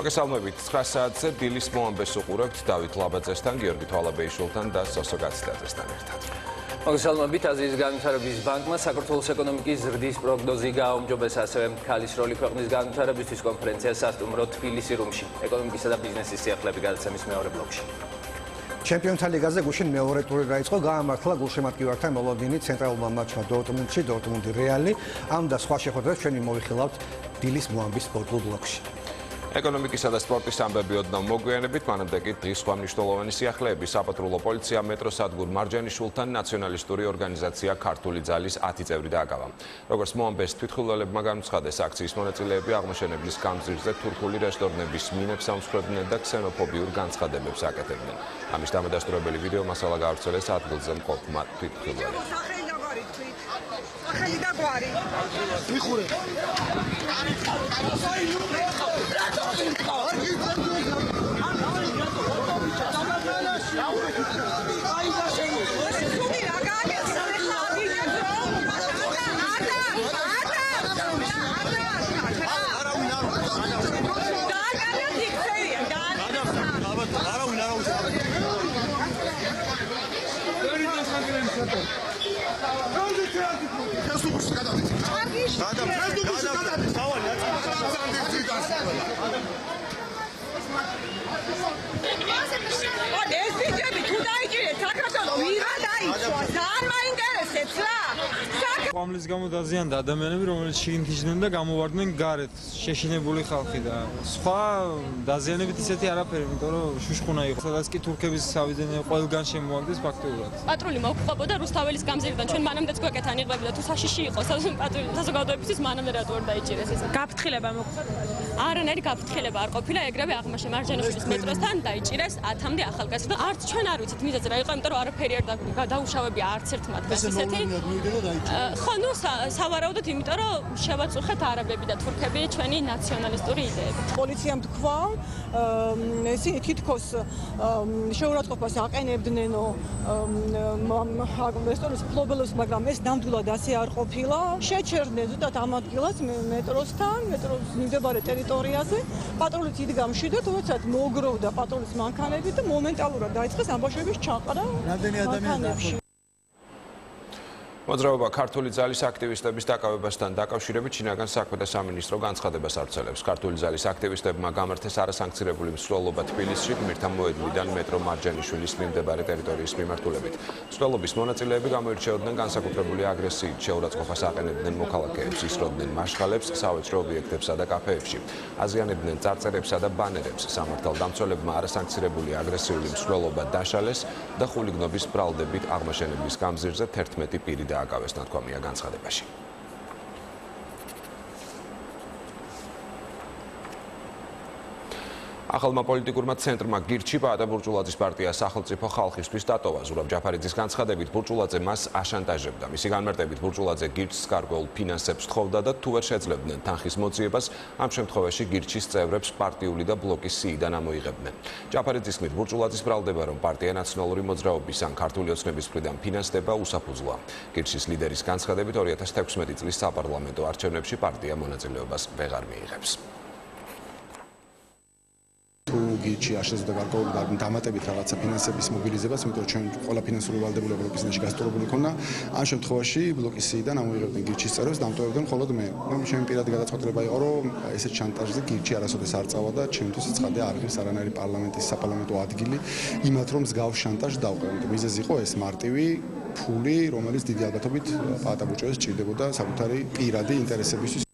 მოგესალმებით 9 საათზე დილის მოამბეს უყურებთ დავით ლაბაძესთან, გიორგი თვალაბეიშვილთან და სოსო გაცილაძესთან ერთად. მოგესალმებით აზიის განვითარების ბანკმა საქართველოს ეკონომიკის ზრდის პროგნოზი გააუმჯობესა, ასევე ქალის როლი ქვეყნის განვითარებისთვის კონფერენცია სასტუმრო თბილისი რუმში. ეკონომიკისა და ბიზნესის სიახლეები გადაცემის მეორე ბლოკში. ჩემპიონთა ლიგაზე გუშინ მეორე ტური გაიწყო, გაამართლა გულშემატკივართან მოლოდინი ცენტრალურმა მატჩმა დორტმუნდში, დორტმუნდი რეალი. ამ და სხვა შეხვედრებს ჩვენ მოვიხილავთ დილის მოამბის სპორტულ ბლოკში. ეკონომიკისა და სპორტის ამბები ოდნავ მოგვიანებით, მანამდე კი დღის სხვა მნიშვნელოვანი სიახლეები. საპატრულო პოლიცია მეტროსადგურ მარჯანიშვილთან ნაციონალისტური ორგანიზაცია ქართული ძალის 10 წევრი დააკავა. როგორც მოამბეს თვითმხილველებმა განუცხადეს, აქციის მონაწილეები აღმოჩენებლის გამზირზე თურქული რესტორნების მინებს ამსხვერპლდნენ და ქსენოფობიურ განცხადებებს აკეთებდნენ. ამის დამადასტურებელი ვიდეო მასალა გაავრცელეს ადგილზე მყოფმა თვითმხილველებმა. Family გამო დაზიანდა ადამიანები, რომელიც შიგნით და გამოვარდნენ გარეთ, შეშინებული ხალხი და სხვა დაზიანებით ისეთი არაფერი, იმიტომ რომ შუშხუნა იყო. სადაც კი თურქების ავიდნენ ყველგან შემოაგდეს ფაქტობრივად. პატრული მოგვყვებოდა რუსთაველის გამზირიდან, ჩვენ მანამდეც გვეკეთ ანიღებდა და თუ საშიში იყო საზოგადოებისთვის მანამდე რატო არ დაიჭირეს ეს. გაფრთხილება მოხდა? არანაირი გაფრთხილება არ ყოფილა, ეგრევე აღმაშე მარჯანიშვილის მეტროსთან დაიჭირეს 10-მდე ახალგაზრდა. არც ჩვენ არ ვიცით მიზეზი რა იყო, იმიტომ რომ არაფერი არ დაუშავებია არც ერთ მათგანს ისეთი. ხო, ნუ სავარაუდოდ, იმიტომ რომ შევაწუხეთ არაბები და თურქები ჩვენი ნაციონალისტური იდეებით. პოლიციამ თქვა, ისინი თითქოს შეურაცხყოფას აყენებდნენო რესტორნის მფლობელებს, მაგრამ ეს ნამდვილად ასე არ ყოფილა. შეჩერდნენ ზუსტად ამ ადგილას მეტროსთან, მეტროს მიმდებარე ტერიტორიაზე. პატრულიც იდგა მშვიდად, თუმცა მოგროვდა პატრულის მანქანები და მომენტალურად დაიწყეს ამბავშების ჩაყრა მანქანებში. მოძრაობა ქართული ძალის აქტივისტების დაკავებასთან დაკავშირებით შინაგან საქმეთა სამინისტრო განცხადებას ავრცელებს. ქართული ძალის აქტივისტებმა გამართეს არასანქცირებული მსვლელობა თბილისში გმირთა მოედნიდან მეტრო მარჯანიშვილის მიმდებარე ტერიტორიის მიმართულებით. მსვლელობის მონაწილეები გამოირჩეოდნენ განსაკუთრებული აგრესიით, შეურაცხყოფას აყენებდნენ მოქალაქეებს, ისროდნენ მაშხალებს სავაჭრო ობიექტებსა და კაფეებში, აზიანებდნენ წარწერებსა და ბანერებს. სამართალდამცველებმა არასანქცირებული აგრესიული მსვლელობა დაშალეს და ხულიგნობის ბრალდებით აღმაშენებლის გამზირზე 11 პირი დააკავეს, ნათქვამია განცხადებაში. ახალმა პოლიტიკურმა ცენტრმა გირჩი პაატა ბურჭულაძის პარტია სახელმწიფო ხალხისთვის დატოვა. ზურაბ ჯაფარიძის განცხადებით, ბურჭულაძე მას აშანტაჟებდა. მისი განმარტებით, ბურჭულაძე გირჩს გარკვეულ ფინანსებს თხოვდა და თუ ვერ შეძლებდნენ თანხის მოძიებას, ამ შემთხვევაში გირჩის წევრებს პარტიული და ბლოკის სიიდან ამოიღებდნენ. ჯაფარიძის თქმით, ბურჭულაძის ბრალდება, რომ პარტია ნაციონალური მოძრაობის ან ქართული ოცნების მხრიდან ფინანსდება უსაფუძვლოა. გირჩის ლიდერის განცხადებით, 2016 წლის საპარლამენტო არჩევნებში პარტია მონაწილეობას ვეღარ მიიღებს. გირჩი არ შეძლო გარკვეული დამატებით რაღაცა ფინანსების მობილიზებას, იმიტომ რომ ჩვენ ყველა ფინანსური ვალდებულება ბლოკის წინაშე გასწორებული ქონდა. ამ შემთხვევაში ბლოკის სიიდან ამოიღებდნენ გირჩის წევრებს, დამტოვებდნენ მხოლოდ მე. ჩემი პირადი გადაწყვეტილება იყო, რომ ესეთ შანტაჟზე გირჩი არასოდეს არ წავა და ჩემთვის ცხადია არ ღირს არანაირი პარლამენტის საპარლამენტო ადგილი იმათ რომ მსგავს შანტაჟს დავყევით. მიზეზი იყო ეს მარტივი ფული, რომელიც დიდი ალბათობით პაატა ბურჭულაძეს სჭირდებოდა საკუთარი პირადი ინტერესებისთვის.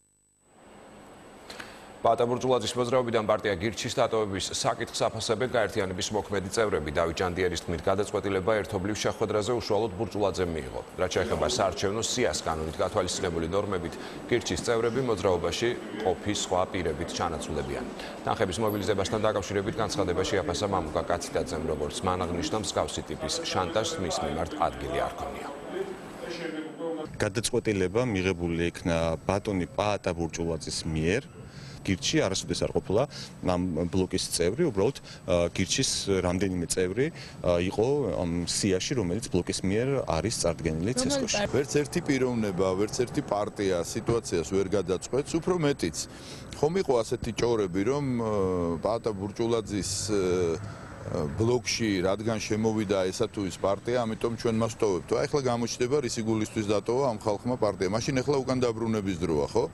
პაატა ბურჭულაძის მოძრაობიდან პარტია გირჩის დატოვების საკითხს აფასებენ გაერთიანების მოქმედი წევრები. დავით ჭანდიერის თქმით, გადაწყვეტილება ერთობლივ შეხვედრაზე უშუალოდ ბურჭულაძემ მიიღო. რაც შეეხება საარჩევნო სიას, კანონით გათვალისწინებული ნორმებით, გირჩის წევრები მოძრაობაში ყოფის სხვა პირებით ჩანაცვლებიან. თანხების მობილიზებასთან დაკავშირებით განცხადება შეაფასა მამუკა კაციტაძემ, როგორც მან აღნიშნა, მსგავსი ტიპის შანტაჟს მის მიმართ ადგილი არ ქონია. გადაწყვეტილება მიღებული იქნა ბატონი პაატა ბურჭულაძის მიერ გირჩი არასოდეს არ ყოფილა ამ ბლოკის წევრი, უბრალოდ გირჩის რამდენიმე წევრი იყო ამ სიაში, რომელიც ბლოკის მიერ არის წარდგენილი ცესკოში. ვერც ერთი პიროვნება, ვერც ერთი პარტია სიტუაციას ვერ გადაწყვეტს, უფრო მეტიც. ხომ იყო ასეთი ჭორები, რომ პაატა ბურჭულაძის ბლოკში რადგან შემოვიდა ესა თუ ის პარტია, ამიტომ ჩვენ მას ვტოვებთ. აი ახლა გამოჩნდება რისი გულისთვის დატოვა ამ ხალხმა პარტია. მაშინ ახლა უკან დაბრუნების დროა, ხო?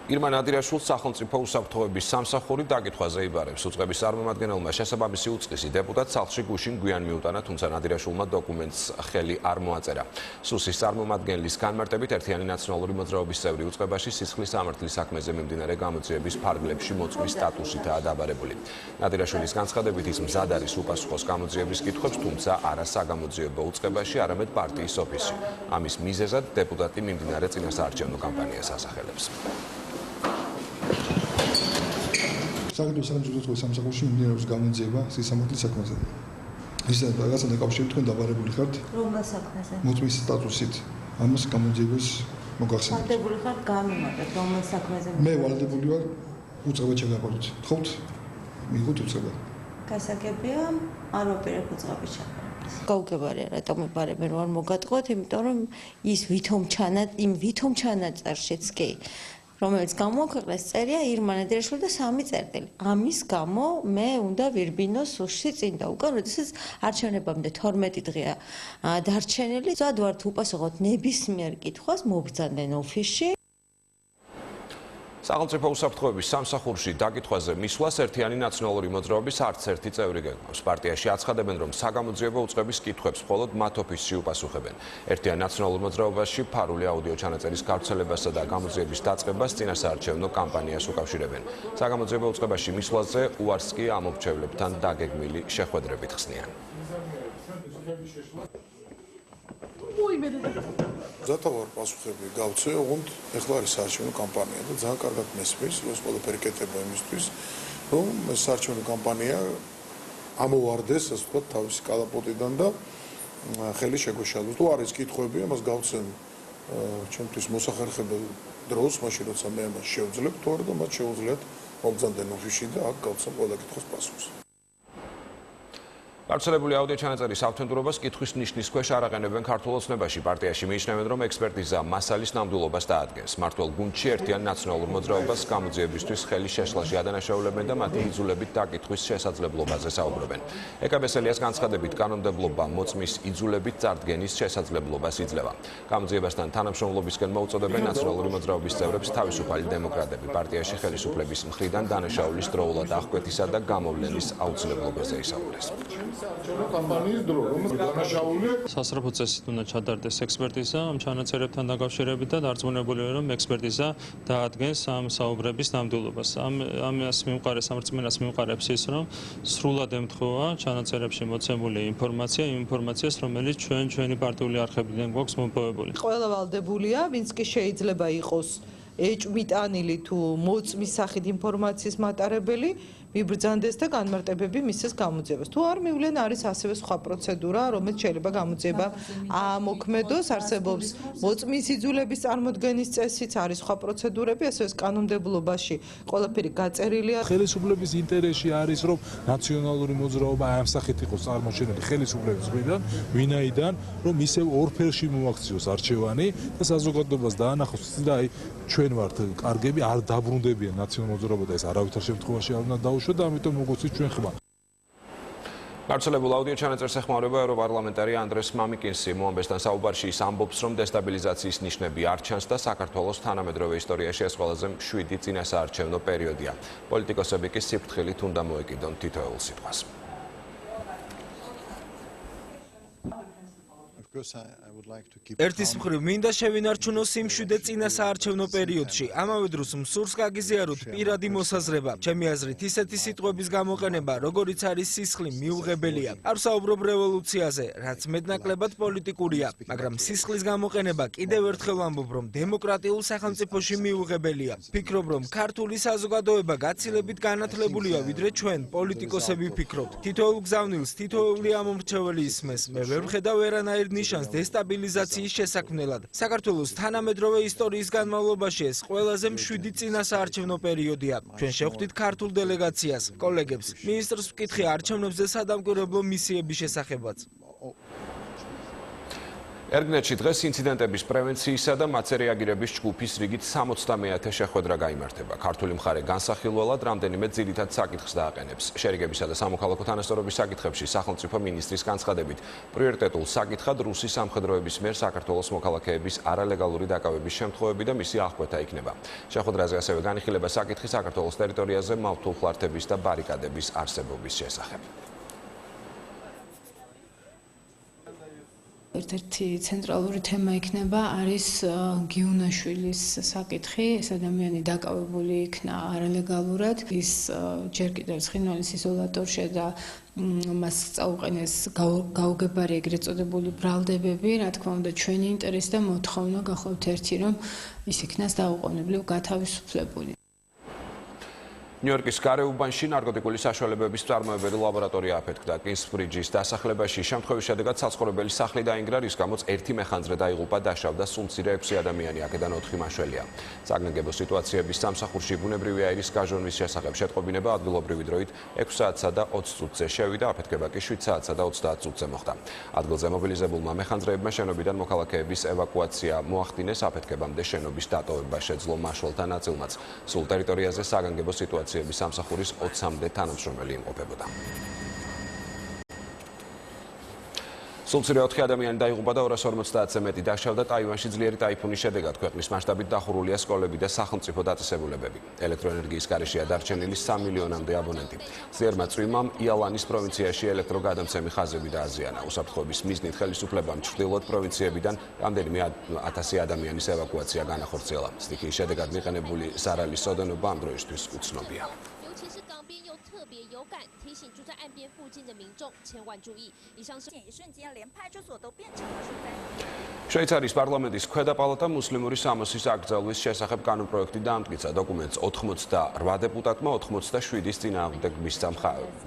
ირმა ნადირაშვილს სახელმწიფო უსაფრთხოების სამსახური დაკითხვაზე იბარებს. უწყების წარმომადგენელმა შესაბამისი უწყისი დეპუტატ სახლში გუშინ გვიან მიუტანა, თუმცა ნადირაშვილმა დოკუმენტს ხელი არ მოაწერა. სუსის წარმომადგენლის განმარტებით ერთიანი ნაციონალური მოძრაობის წევრი უწყებაში სისხლის სამართლის საქმეზე მიმდინარე გამოძიების ფარგლებში მოწმის სტატუსითაა დაბარებული. ნადირაშვილის განცხადებით ის მზად არის უპასუხოს გამოძიების კითხვებს, თუმცა არა საგამოძიებო უწყებაში, არამედ პარტიის ოფისში. ამის მიზეზად დეპუტატი მიმდინარე წინასაარჩევნო კამპანიას ასახელებს. საქართველოს სახელმწიფო სამსახურში მიმდინარეობს გამოძიება სისამართლის საქმეზე. ის რაღაცა დაკავშირებით თქვენ დაბარებული ხართ? რომელ საქმეზე? მოწმის სტატუსით. ამას გამოძიებას მოგახსენებთ. ვალდებული ხართ გამიმართეთ რომელ საქმეზე? მე ვალდებული ვარ უწყება ჩაგაყოლოთ. თხოვთ? მიიღოთ უწყება. გასაგებია, არ ვაპირებ უწყების ჩაყოლებას. გაუგებარია, რატომ ებარებენ რომ არ მოგატყოთ, იმიტომ რომ ის ვითომ ჩანაწერშიც კი რომელიც გამოაქვეყნეს წერია ირმა ნადირაშვილი და 3 წერტილი. ამის გამო მე უნდა ვირბინო სუსში წინ და უკან, როდესაც არჩევნებამდე 12 დღეა დარჩენილი. მზად ვართ უპასუხოთ ნებისმიერ კითხვას, მობრძანდნენ ოფისში. სახელმწიფო უსაფრთხოების სამსახურში დაკითხვაზე მისვლას ერთიანი ნაციონალური მოძრაობის არც ერთი წევრი გეგმავს. პარტიაში აცხადებენ, რომ საგამოძიებო უწყების კითხვებს მხოლოდ მათ ოფისში უპასუხებენ. ერთიანი ნაციონალურ მოძრაობაში ფარული აუდიო ჩანაწერის გავრცელებასა და გამოძიების დაწყებას წინასაარჩევნო კამპანიას უკავშირებენ. საგამოძიებო უწყებაში მისვლაზე უარს კი ამორჩევლებთან დაგეგმილი შეხვედრებით ხსნიან. ზატავარ პასუხები გავცე, ოღონდ ეხლა არის საარჩევნო კამპანია და ძალიან კარგად მესმის, რომ ეს ყველაფერი კეთდება იმისთვის, რომ ეს საარჩევნო კამპანია ამოვარდეს, ასე ვთქვათ, თავისი კალაპოტიდან და ხელი შეგოშალოს. თუ არის კითხვები, ამას გავცემ ჩემთვის მოსახერხებელ დროს, მაშინ როცა მე ამას შევძლებ, თუ არა და მათ შეუძლიათ მოგზავნდნენ ოფისში და აქ გავცემ ყველა კითხვის პასუხს. გავრცელებული აუდიო ჩანაწერის ავთენტურობას კითხვის ნიშნის ქვეშ არ აყენებენ ქართულ ოცნებაში. პარტიაში მიიჩნევენ, რომ ექსპერტიზა მასალის ნამდვილობას დაადგენს. მმართველ გუნდში ერთიან ნაციონალურ მოძრაობას გამოძიებისთვის ხელის შეშლაში ადანაშაულებენ და მათი იძულებით დაკითხვის შესაძლებლობაზე საუბრობენ. ეკაბესელიას განცხადებით, კანონმდებლობა მოწმის იძულებით წარდგენის შესაძლებლობას იძლევა. გამოძიებასთან თანამშრომლობისკენ მოუწოდებენ ნაციონალური მოძრაობის წევრებს თავისუფალი დემოკრატები. პარტიაში ხელისუფლების მხრიდან დანაშაულის დროულად აღკვეთისა და გამოვლენის აუცილებლობაზე ისაუბრეს. კამპანიის დრო, რომელიც დანაშაული სასწრაფო წესით უნდა ჩადარდეს ექსპერტიზა ამ ჩანაწერებთან დაკავშირებით და დარწმუნებული ვარ, რომ ექსპერტიზა დაადგენს ამ საუბრების ნამდვილობას. ამას მიმყარეს, ამ რწმენას მიმყარებს ის, რომ სრულად ემთხვევა ჩანაწერებში მოცემული ინფორმაცია, იმ ინფორმაციას, რომელიც ჩვენი პარტიული არხებიდან გვაქვს მოპოვებული. ყველა ვალდებულია, ვინც კი შეიძლება იყოს ეჭვმიტანილი თუ მოწმის სახით ინფორმაციის მატარებელი, მიბრძანდეს და განმარტებები მისცეს გამოძიებას. თუ არ მივლენ, არის ასევე სხვა პროცედურა, რომელიც შეიძლება გამოძიება ამოქმედოს, არსებობს მოწმის იძულების წარმოდგენის წესიც, არის სხვა პროცედურები, ასევე კანონმდებლობაში ყველაფერი გაწერილია. ხელისუფლების ინტერესში არის, რომ ნაციონალური მოძრაობა ამ სახით იყოს წარმოჩენილი ხელისუფლების მხრიდან, ვინაიდან, რომ ისევ ორფერში მოაქციოს არჩევანი და საზოგადოებას დაანახოს და აი ჩვენ ვართ კარგები, არ დაბრუნდებიან ნაციონალური მოძრაობა და ეს არავითარ შემთხვევაში არ უნდა დაუშვათ და ამიტომ მოგოცით ჩვენ ხმა. გავრცელებულ აუდიო ჩანაწერს ეხმარება ევროპარლამენტარი ანდრეს მამიკინსი. მოამბესთან საუბარში ის ამბობს, რომ დესტაბილიზაციის ნიშნები არ ჩანს და საქართველოს თანამედროვე ისტორიაში ეს ყველაზე მშვიდი წინასაარჩევნო პერიოდია. პოლიტიკოსები კი სიფრთხილით უნდა მოეკიდონ თითოეულ სიტყვას. ერთის მხრივ მინდა შევინარჩუნოს იმ მშვიდე წინასაარჩევნო პერიოდში. ამავე დროს მსურს გაგიზიაროთ პირადი მოსაზრება. ჩემი აზრით, ისეთი სიტყვების გამოყენება, როგორიც არის სისხლი, მიუღებელია. არ ვსაუბრობ რევოლუციაზე, რაც მეტნაკლებად პოლიტიკურია, მაგრამ სისხლის გამოყენება კიდევ ერთხელ ვამბობ, რომ დემოკრატიულ სახელმწიფოში მიუღებელია. ვფიქრობ, რომ ქართული საზოგადოება გაცილებით განათლებულია, ვიდრე ჩვენ, პოლიტიკოსები ვფიქრობთ. თითოეულ გზავნილს თითოეული ამომრჩეველი ისმეს. მე ვერ ვხედავ ვერანაირ ნიშანს დესტაბილიზაციის სტაბილიზაციის შესაქმნელად. საქართველოს თანამედროვე ისტორიის განმავლობაში ეს ყველაზე მშვიდი წინასაარჩევნო პერიოდია. ჩვენ შევხვდით ქართულ დელეგაციას, კოლეგებს. მინისტრს ვკითხე არჩევნებზე სადამკვირვებლო მისიების შესახებაც. ერგნეთში დღეს ინციდენტების პრევენციისა და მათზე რეაგირების ჯგუფის რიგით 60-მეათე შეხვედრა გაიმართება. ქართული მხარე განსახილველად რამდენიმე ძირითად საკითხს დააყენებს. შერიგებისა და სამოქალაქო თანასწორობის საკითხებში სახელმწიფო მინისტრის განცხადებით პრიორიტეტულ საკითხად რუსის სამხედროების მიერ საქართველოს მოქალაქეების არალეგალური დაკავების შემთხვევები და მისი აღკვეთა იქნება. შეხვედრაზე ასევე განიხილება საკითხი საქართველოს ტერიტორიაზე მავთულხლართების და ბარიკადების არსებობის შესახებ. ერთ-ერთი ცენტრალური თემა იქნება არის გიუნაშვილის საკითხი. ეს ადამიანი დაკავებული იქნა არალეგალურად. ის ჯერ კიდევ ცხინვალის იზოლატორში და მას წაუყენეს გაუგებარი ეგრეთ წოდებული ბრალდებები. რა თქმა უნდა, ჩვენი ინტერესი და მოთხოვნა გახლავთ ერთი, რომ ის იქნას დაუყოვნებლივ გათავისუფლებული. ნიუ-იორკის გარეუბანში ნარკოტიკული საშუალებების მწარმოებელი ლაბორატორია აფეთქდა. კინგსბრიჯის დასახლებაში შემთხვევის შედეგად საცხოვრებელი სახლი დაინგრა, რის გამოც ერთი მეხანძრე დაიღუპა, დაშავდა სულ მცირე 6 ადამიანი, აქედან 4 მაშველია. საგანგებო სიტუაციების სამსახურში ბუნებრივი აირის გაჟონვის შესახებ შეტყობინება ადგილობრივი დროით 6 საათსა და 20 წუთზე შევიდა, აფეთქება კი 7 საათსა და 30 წუთზე მოხდა. ადგილზე მობილიზებულმა მეხანძრეებმა შენობიდან მოქალაქეების ევაკუაცია მოახდინეს, აფეთქებამდე შენობის დატოვება შეძლო მაშველთა ნაწილმაც. სულ ტერიტორიაზე საგანგებო სიტუაცია სამსახურის 20-მდე თანამშრომელი იმყოფებოდა. სულ მცირე 4 ადამიანი დაიღუპა და 250-ზე მეტი დაშავდა ტაივანში ძლიერი ტაიფუნის შედეგად. ქვეყნის მასშტაბით დახურულია სკოლები და სახელმწიფო დაწესებულებები. ელექტროენერგიის გარეშეა დარჩენილი 3 მილიონამდე აბონენტი. ძლიერმა წვიმამ იალანის პროვინციაში ელექტროგადამცემი ხაზები დააზიანა. უსაფრთხოების მიზნით ხელისუფლებამ ჩრდილოეთ პროვინციებიდან რამდენიმე 1000 ადამიანის ევაკუაცია განახორციელა. სტიქიის შედეგად მიყენებული ზარალის ოდენობა ამ დროისთვის უცნობია. 特别有感，提醒住在岸边附近的民众千万注意。以上是一瞬间，连派出所都变成了住宅。შვეიცარიის პარლამენტის ქვედა პალატა მუსლიმური სამოსის აკრძალვის შესახებ კანონპროექტი დაამტკიცა. დოკუმენტს 88 დეპუტატმა 87-ის წინააღმდეგობის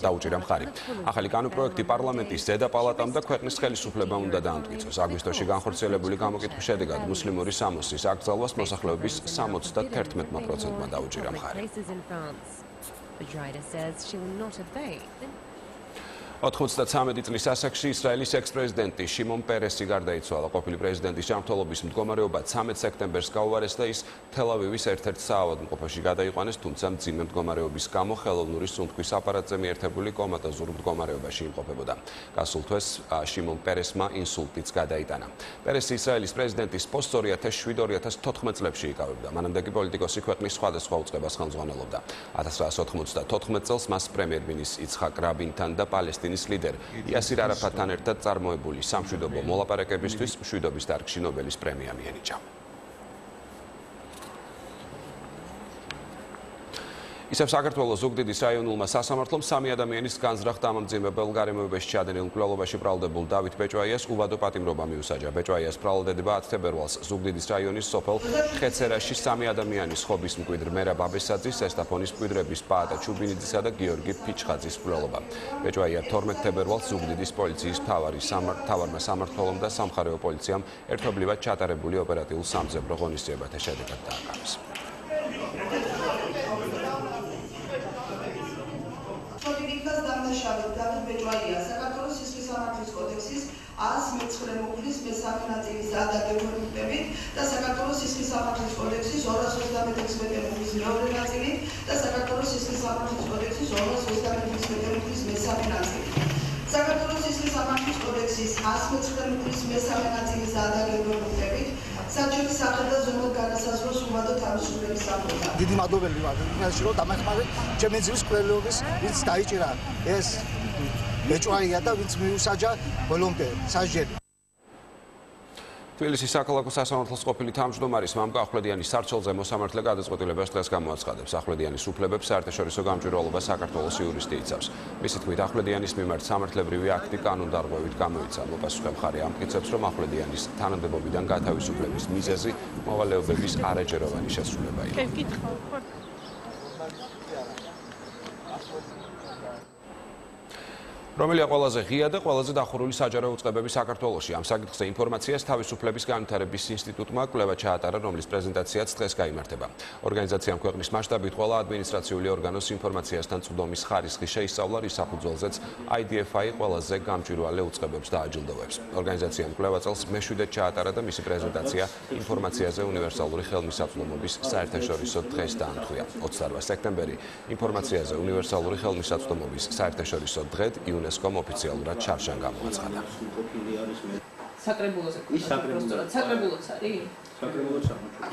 დაუჭირა მხარი. ახალი კანონპროექტი პარლამენტის ზედა პალატამ და ქვეყნის ხელისუფლებამ უნდა დაამტკიცოს. აგვისტოში განხორციელებული გამოკითხვის შედეგად მუსლიმური სამოსის აკრძალვას მოსახლეობის 71%-მა დაუჭირა მხარი. The writer says she will not obey. 93 წლის ასაკში ისრაელის ექს-პრეზიდენტი შიმონ პერესი გარდაიცვალა. ყოფილი პრეზიდენტის ჯანმრთელობის მდგომარეობა 13 სექტემბერს გაუარეს და ის თელ-ავივის ერთ-ერთ საავადმყოფოში გადაიყვანეს, თუმცა მძიმე მდგომარეობის გამო ხელოვნური სუნთქვის აპარატზე მიერთებული კომატოზურ მდგომარეობაში იმყოფებოდა. გასულ თვეს შიმონ პერესმა ინსულტიც გადაიტანა. პერესი ისრაელის პრეზიდენტის პოსტს 2007-2014 წლებში იკავებდა. მანამდე კი პოლიტიკოსი ქვეყნის სხვადასხვა უწყებას ხელმძღვანელობდა. 1994 წელს მას პრემიერ-მინისტრის იცხაკ რაბინთან და პალესტინის ლიდერ იასირ არაფატთან ერთად წარმოებული სამშვიდობო მოლაპარაკებისთვის მშვიდობის დარგში ნობელის პრემია მიენიჭა. ისევ საქართველოს ზუგდიდის რაიონულმა სასამართლომ 3 ადამიანის განზრახ დამამძიმებელ გარემოებაში ჩადენილ მკვლელობაში ბრალდებულ დავით ბეჭვაიას უვადო პატიმრობა მიუსაჯა. ბეჭვაიას ბრალდება 10 თებერვალს ზუგდიდის რაიონის სოფელ ხეცერაში 3 ადამიანის ხობის მკვიდრ მერაბ აბესაძის, ესტაფონის მკვიდრების პაატა ჩუბინიძისა და გიორგი ფიჩხაძის მკვლელობა. ბეჭვაია 12 თებერვალს ზუგდიდის პოლიციის მთავარმა სამმართველომ და სამხარეო პოლიციამ ერთობლივად ჩატარებული ოპერატიულ სამძებრო ღონისძიებათა შედეგად დააკავეს. დავით ბეჭვაია საქართველოს სისხლის სამართლის კოდექსის 119 მუხლის მესამე ნაწილის ადაგებულებით და საქართველოს სისხლის სამართლის კოდექსის 236 მუხლის მეორე ნაწილით და საქართველოს სისხლის სამართლის კოდექსის 236 მუხლის მესამე ნაწილით. საქართველოს სისხლის სამართლის კოდექსის 119 მუხლის მესამე ნაწილის ადაგებულებით საჩუქრის სახე და ზომად განასაზღვროს უვადო თავისუფლების საფუძველი. დიდი მადლობელი ვარ იმაში რომ დამეხმარეთ ჩემი ძის კვლელობის ვინც დაიჭირა ეს ბეჭვაია და ვინც მიუსაჯა ბოლომდე სასჯელი. თბილისის საქალაქო სასამართლოს ყოფილი თავმჯდომარის მამკა ახვლედიანის სარჩელზე მოსამართლე გადაწყვეტილებას დღეს გამოაცხადებს. ახვლედიანის უფლებებს საერთაშორისო გამჭვირვალობა საქართველოს იურისტი იცავს. მისი თქმით, ახვლედიანის მიმართ სამართლებრივი აქტი კანონდარღვევით გამოიცა. მოპასუხე მხარე ამტკიცებს, რომ ახვლედიანის თანამდებობიდან გათავისუფლების მიზეზი მოვალეობების არაჯეროვანი შესრულება იყო. რომელია ყველაზე ღია და ყველაზე დახურული საჯარო უწყებები საქართველოში. ამ საკითხზე ინფორმაციას თავისუფლების განვითარების ინსტიტუტმა კვლევა ჩაატარა, რომლის პრეზენტაციაც დღეს გაიმართება. ორგანიზაციამ ქვეყნის მასშტაბით ყველა ადმინისტრაციული ორგანოს ინფორმაციასთან წვდომის ხარისხი შეისწავლა, რის საფუძველზეც IDFI ყველაზე გამჭვირვალე უწყებებს დააჯილდოვებს. ორგანიზაციამ კვლევა წელს მე-7-ად ჩაატარა და მისი პრეზენტაცია ინფორმაციაზე უნივერსალური ხელმისაწვდომობის საერთაშორისო დღეს დაამტყვია. 28 სექტემბერი ინფორმაციაზე უნივერსალური ხელმისაწვდომობის საერთაშორისო დღედ UNESCO-მ ოფიციალურად ჩარშან გამოაცხადა. საკრებულოზე საკრებულოც არის? საკრებულოც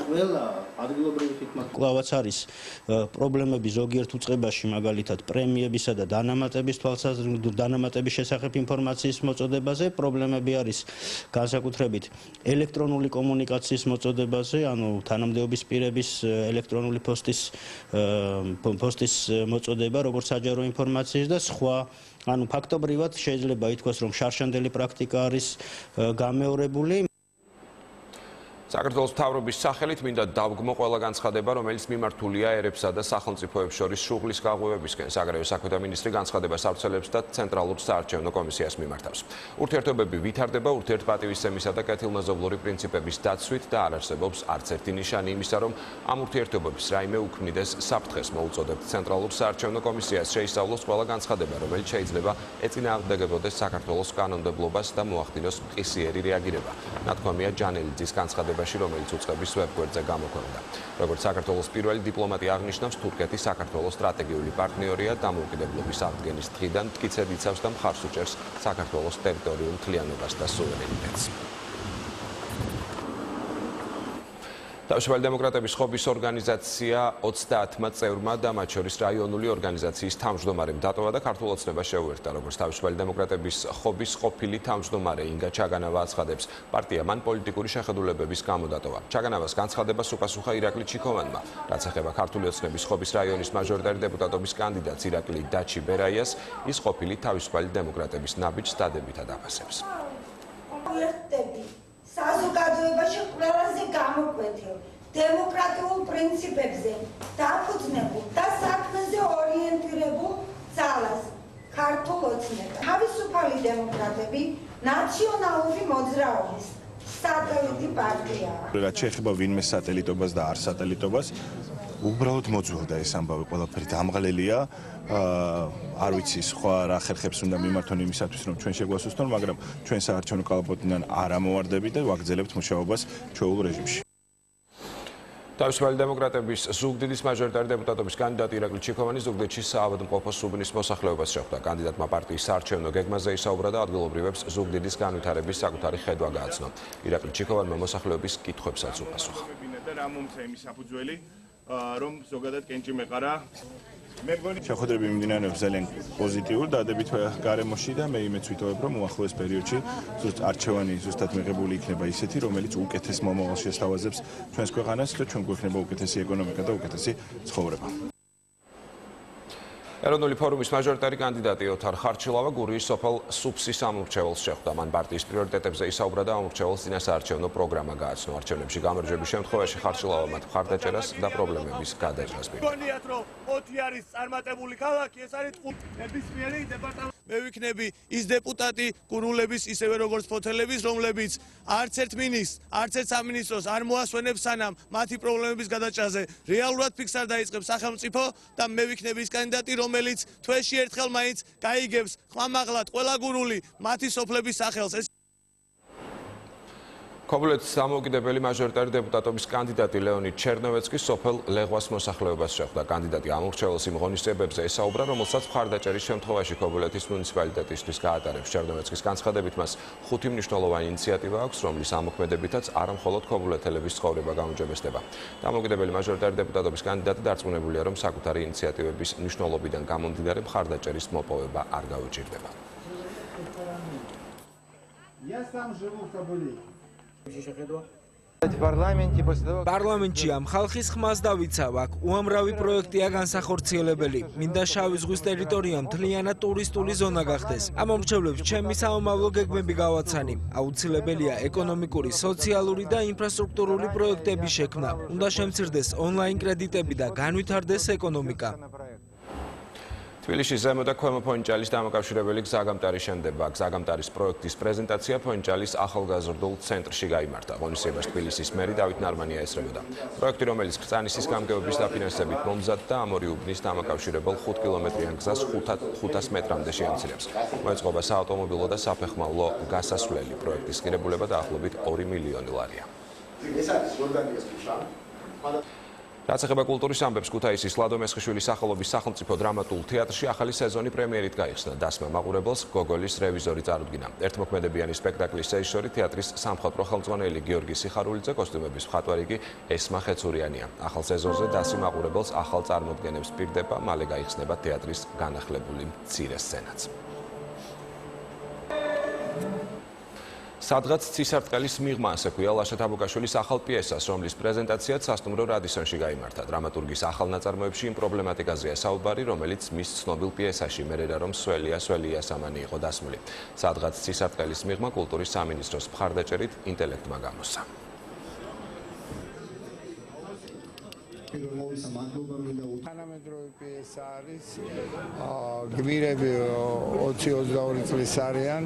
ყველა ადგილობრივი თვითმმართველობა. კვლავაც არის პრობლემები ზოგიერთ უწყებაში, მაგალითად პრემიებისა და დანამატების შესახებ ინფორმაციის მოწოდებაზე, პრობლემები არის განსაკუთრებით ელექტრონული კომუნიკაციის მოწოდებაზე, ანუ თანამდებობის პირების ელექტრონული პოსტის მოწოდება, როგორც საჯარო ინფორმაციის და სხვა. ანუ ფაქტობრივად შეიძლება ითქვას, რომ შარშანდელი პრაქტიკა არის გამეორებული. საქართველოს მთავრობის სახელით მინდა დავგმო ყველა განცხადება, რომელიც მიმართულია ერებსა და სახელმწიფოებს შორის შუღლის გაღვივებისკენ. საგარეო საქმეთა მინისტრი განცხადებას ავრცელებს და ცენტრალურ საარჩევნო კომისიას მიმართავს. ურთიერთობები ვითარდება ურთიერთპატივისცემისა და კეთილმეზობლური პრინციპების დაცვით და არ არსებობს არც ერთი ნიშანი იმისა, რომ ამ ურთიერთობების რაიმე უქმნიდეს საფრთხეს. მოუწოდებთ ცენტრალურ საარჩევნო კომისიას შეისწავლოს ყველა განცხადება, რომელიც შეიძლება ეწინააღმდეგებოდეს საქართველოს კანონმდებლობას და მოახდინოს მყისიერი რეაგირება. ნათქვამია ჯანელიძის განცხადება, რომელიც უწყების ვებგვერდზე გამოქვეყნდა. როგორც საქართველოს პირველი დიპლომატი აღნიშნავს, თურქეთი საქართველოს სტრატეგიული პარტნიორია დამოუკიდებლობის აღდგენის დღიდან მტკიცედ იცავს და მხარს უჭერს საქართველოს ტერიტორიულ მთლიანობას და სუვერენიტეტს. თავისუფალი დემოკრატების ხობის ორგანიზაცია 30-მა წევრმა და მათ შორის რაიონული ორგანიზაციის თავმჯდომარემ დატოვა და ქართულ ოცნებას შეუერთდა. როგორც თავისუფალი დემოკრატების ხობის ყოფილი თავმჯდომარე ინგა ჩაგანავა აცხადებს, პარტია მან პოლიტიკური შეხედულებების გამო დატოვა. ჩაგანავას განცხადებას უპასუხა ირაკლი ჩიქოვანმა, რაც ეხება ქართული ოცნების ხობის რაიონის მაჟორიტარი დეპუტატობის კანდიდატს ირაკლი დაჩიბერაიას, ის ყოფილი თავისუფალი დემოკრატების ნაბიჯს დადებითად აფასებს. საზოგადოებაში ყველაზე გამოკვეთილ დემოკრატიულ პრინციპებზე დაფუძნებულ და საქმეზე ორიენტირებულ ძალას ქართულ ოცნებას. თავისუფალი დემოკრატები ნაციონალური მოძრაობის სატელიტი პარტიაა. რაც შეეხება ვინმე სატელიტობას და არ სატელიტობას, უბრალოდ მოძველდა ეს ამბავი, ყველაფერი დამღლელია. არ ვიცი სხვა რა ხერხებს უნდა მიმართონ იმისათვის, რომ ჩვენ შეგვასუსტონ, მაგრამ ჩვენ საარჩევნო კალაპოტიდან არ ამოვარდებით და ვაგრძელებთ მუშაობას ჩვეულ რეჟიმში. თავისუფალი დემოკრატების ზუგდიდის მაჟორიტარი დეპუტატობის კანდიდატი ირაკლი ჩიქოვანი ზუგდიდში საავადმყოფო სუბნის მოსახლეობას შეხვდა. კანდიდატმა პარტიის საარჩევნო გეგმაზე ისაუბრა და ადგილობრივებს ზუგდიდის განვითარების საკუთარი ხედვა გააცნო. ირაკლი ჩიქოვანმა მოსახლეობის კითხვებსაც უპასუხა. რა მომცა იმის საფუძველი, რომ ზოგადად კენჭი მეყარა. შეხვედრები მიმდინარეობს ძალიან პოზიტიურ დადებით გარემოში და მე იმეც ვიტოვებ, რომ უახლოეს პერიოდში არჩევანი ზუსტად მიღებული იქნება ისეთი, რომელიც უკეთეს მომავალს შესთავაზებს ჩვენს ქვეყანას და ჩვენ გვექნება უკეთესი ეკონომიკა და უკეთესი ცხოვრება. ეროვნული ფორუმის მაჟორიტარი კანდიდატი ოთარ ხარჩილავა გურიის სოფელ სუფსის ამურჩეველს შეხვდა. მან პარტიის პრიორიტეტებზე ისაუბრა და ამურჩეველს წინასაარჩევნო პროგრამა გააცნო. არჩევნებში გამარჯვების შემთხვევაში ხარჩილავამ მხარდაჭერას და პრობლემების გადაჭრას მიიღო. გონიათ რომ 4 არის წარმატებული ქალაქი, ეს არის ნებისმიერი დეპარტამენტი. მე ვიქნები ის დეპუტატი კურულების ისევე როგორც ფოთელების, რომლებიც არც ერთ მინისტრს, არც ერთ სამინისტროს არ მოასვენებს სანამ მათი პრობლემების გადაჭრაზე რეალურად ფიქსარ დაიწყებს სახელმწიფო და მე ვიქნები ის კანდიდატი, რომელიც თვეში ერთხელ მაინც გაიგებს ხმამაღლად ყველა გურული მათი სოფლების სახელს. ქობულეთის დამოუკიდებელი მაჟორიტარი დეპუტატობის კანდიდატი ლეონიდ ჩერნოვეცკი სოფელ ლეღვას მოსახლეობას შეხვდა. კანდიდატი ამურჩეველს იმ ღონისძიებებზე ესაუბრა, რომელსაც მხარდაჭერის შემთხვევაში ქობულეთის მუნიციპალიტეტისთვის გაატარებს. ჩერნოვეცკის განცხადებით მას 5 მნიშვნელოვანი ინიციატივა აქვს, რომლის ამოქმედებითაც არა მხოლოდ ქობულეთელების ცხოვრება გაუმჯობესდება. დამოუკიდებელი მაჟორიტარი დეპუტატობის კანდიდატი დარწმუნებულია, რომ საკუთარი ინიციატივების მნიშვნელობიდან გამომდინარე მხარდაჭერის მოპოვება არ გაუჭირდება. პარლამენტში ამ ხალხის ხმას დავიცავ, აქ უამრავი პროექტია განსახორციელებელი. მინდა შავი ზღვის ტერიტორია მთლიანად ტურისტული ზონა გახდეს. ამ მომრჩევლებს ჩემი საომავლო გეგმები გავაცანი. აუცილებელია ეკონომიკური, სოციალური და ინფრასტრუქტურული პროექტების შექმნა. უნდა შემცირდეს ონლაინ კრედიტები და განვითარდეს ეკონომიკა. თბილისში ზემო და ქვემო ფონიჭალის დამაკავშირებელი გზაგამტარი შენდება. გზაგამტარის პროექტის პრეზენტაცია ფონიჭალის ახალგაზრდულ ცენტრში გაიმართა. ღონისძიებას თბილისის მერი დავით ნარმანია ესწრებოდა. პროექტი, რომელიც კრწანისის გამგეობის დაფინანსებით მომზადდა, ამ ორი უბნის დამაკავშირებელ 5 კილომეტრიან გზას 500 მეტრამდე შეამცირებს. მოეწყობა საავტომობილო და საფეხმავლო გასასვლელი. პროექტის ღირებულება დაახლოებით 2 მილიონი ლარია. რაც ეხება კულტურის ამბებს, ქუთაისის ლადო მესხიშვილის სახელობის სახელმწიფო დრამატულ თეატრში ახალი სეზონი პრემიერით გაიხსნა. დასმა მაყურებელს გოგოლის რევიზორი წარუდგინა. ერთმოქმედებიანი სპექტაკლის რეჟისორი თეატრის სამხატვრო ხელმძღვანელი გიორგი სიხარულიძე, კოსტიუმების მხატვარი კი ესმა ხეცურიანია. ახალ სეზონზე დასი მაყურებელს ახალ წარმოდგენებს პირდება, მალე გაიხსნება თეატრის განახლებული მცირე სცენაც. სადღაც ცისარტყელის მიღმა, ასე ქვია ლაშა თაბუკაშვილის ახალ პიესას, რომლის პრეზენტაციაც სასტუმრო რადისონში გაიმართა. დრამატურგის ახალ ნაწარმოებში იმ პრობლემატიკაზეა საუბარი, რომელიც მის ცნობილ პიესაში მერერა რომ სველია სამანი იყო დასმული. სადღაც ცისარტყელის მიღმა კულტურის სამინისტროს მხარდაჭერით ინტელექტმა გამოსცა. თანამედროვე პიესა არის, გმირები 20-22 წლის არიან,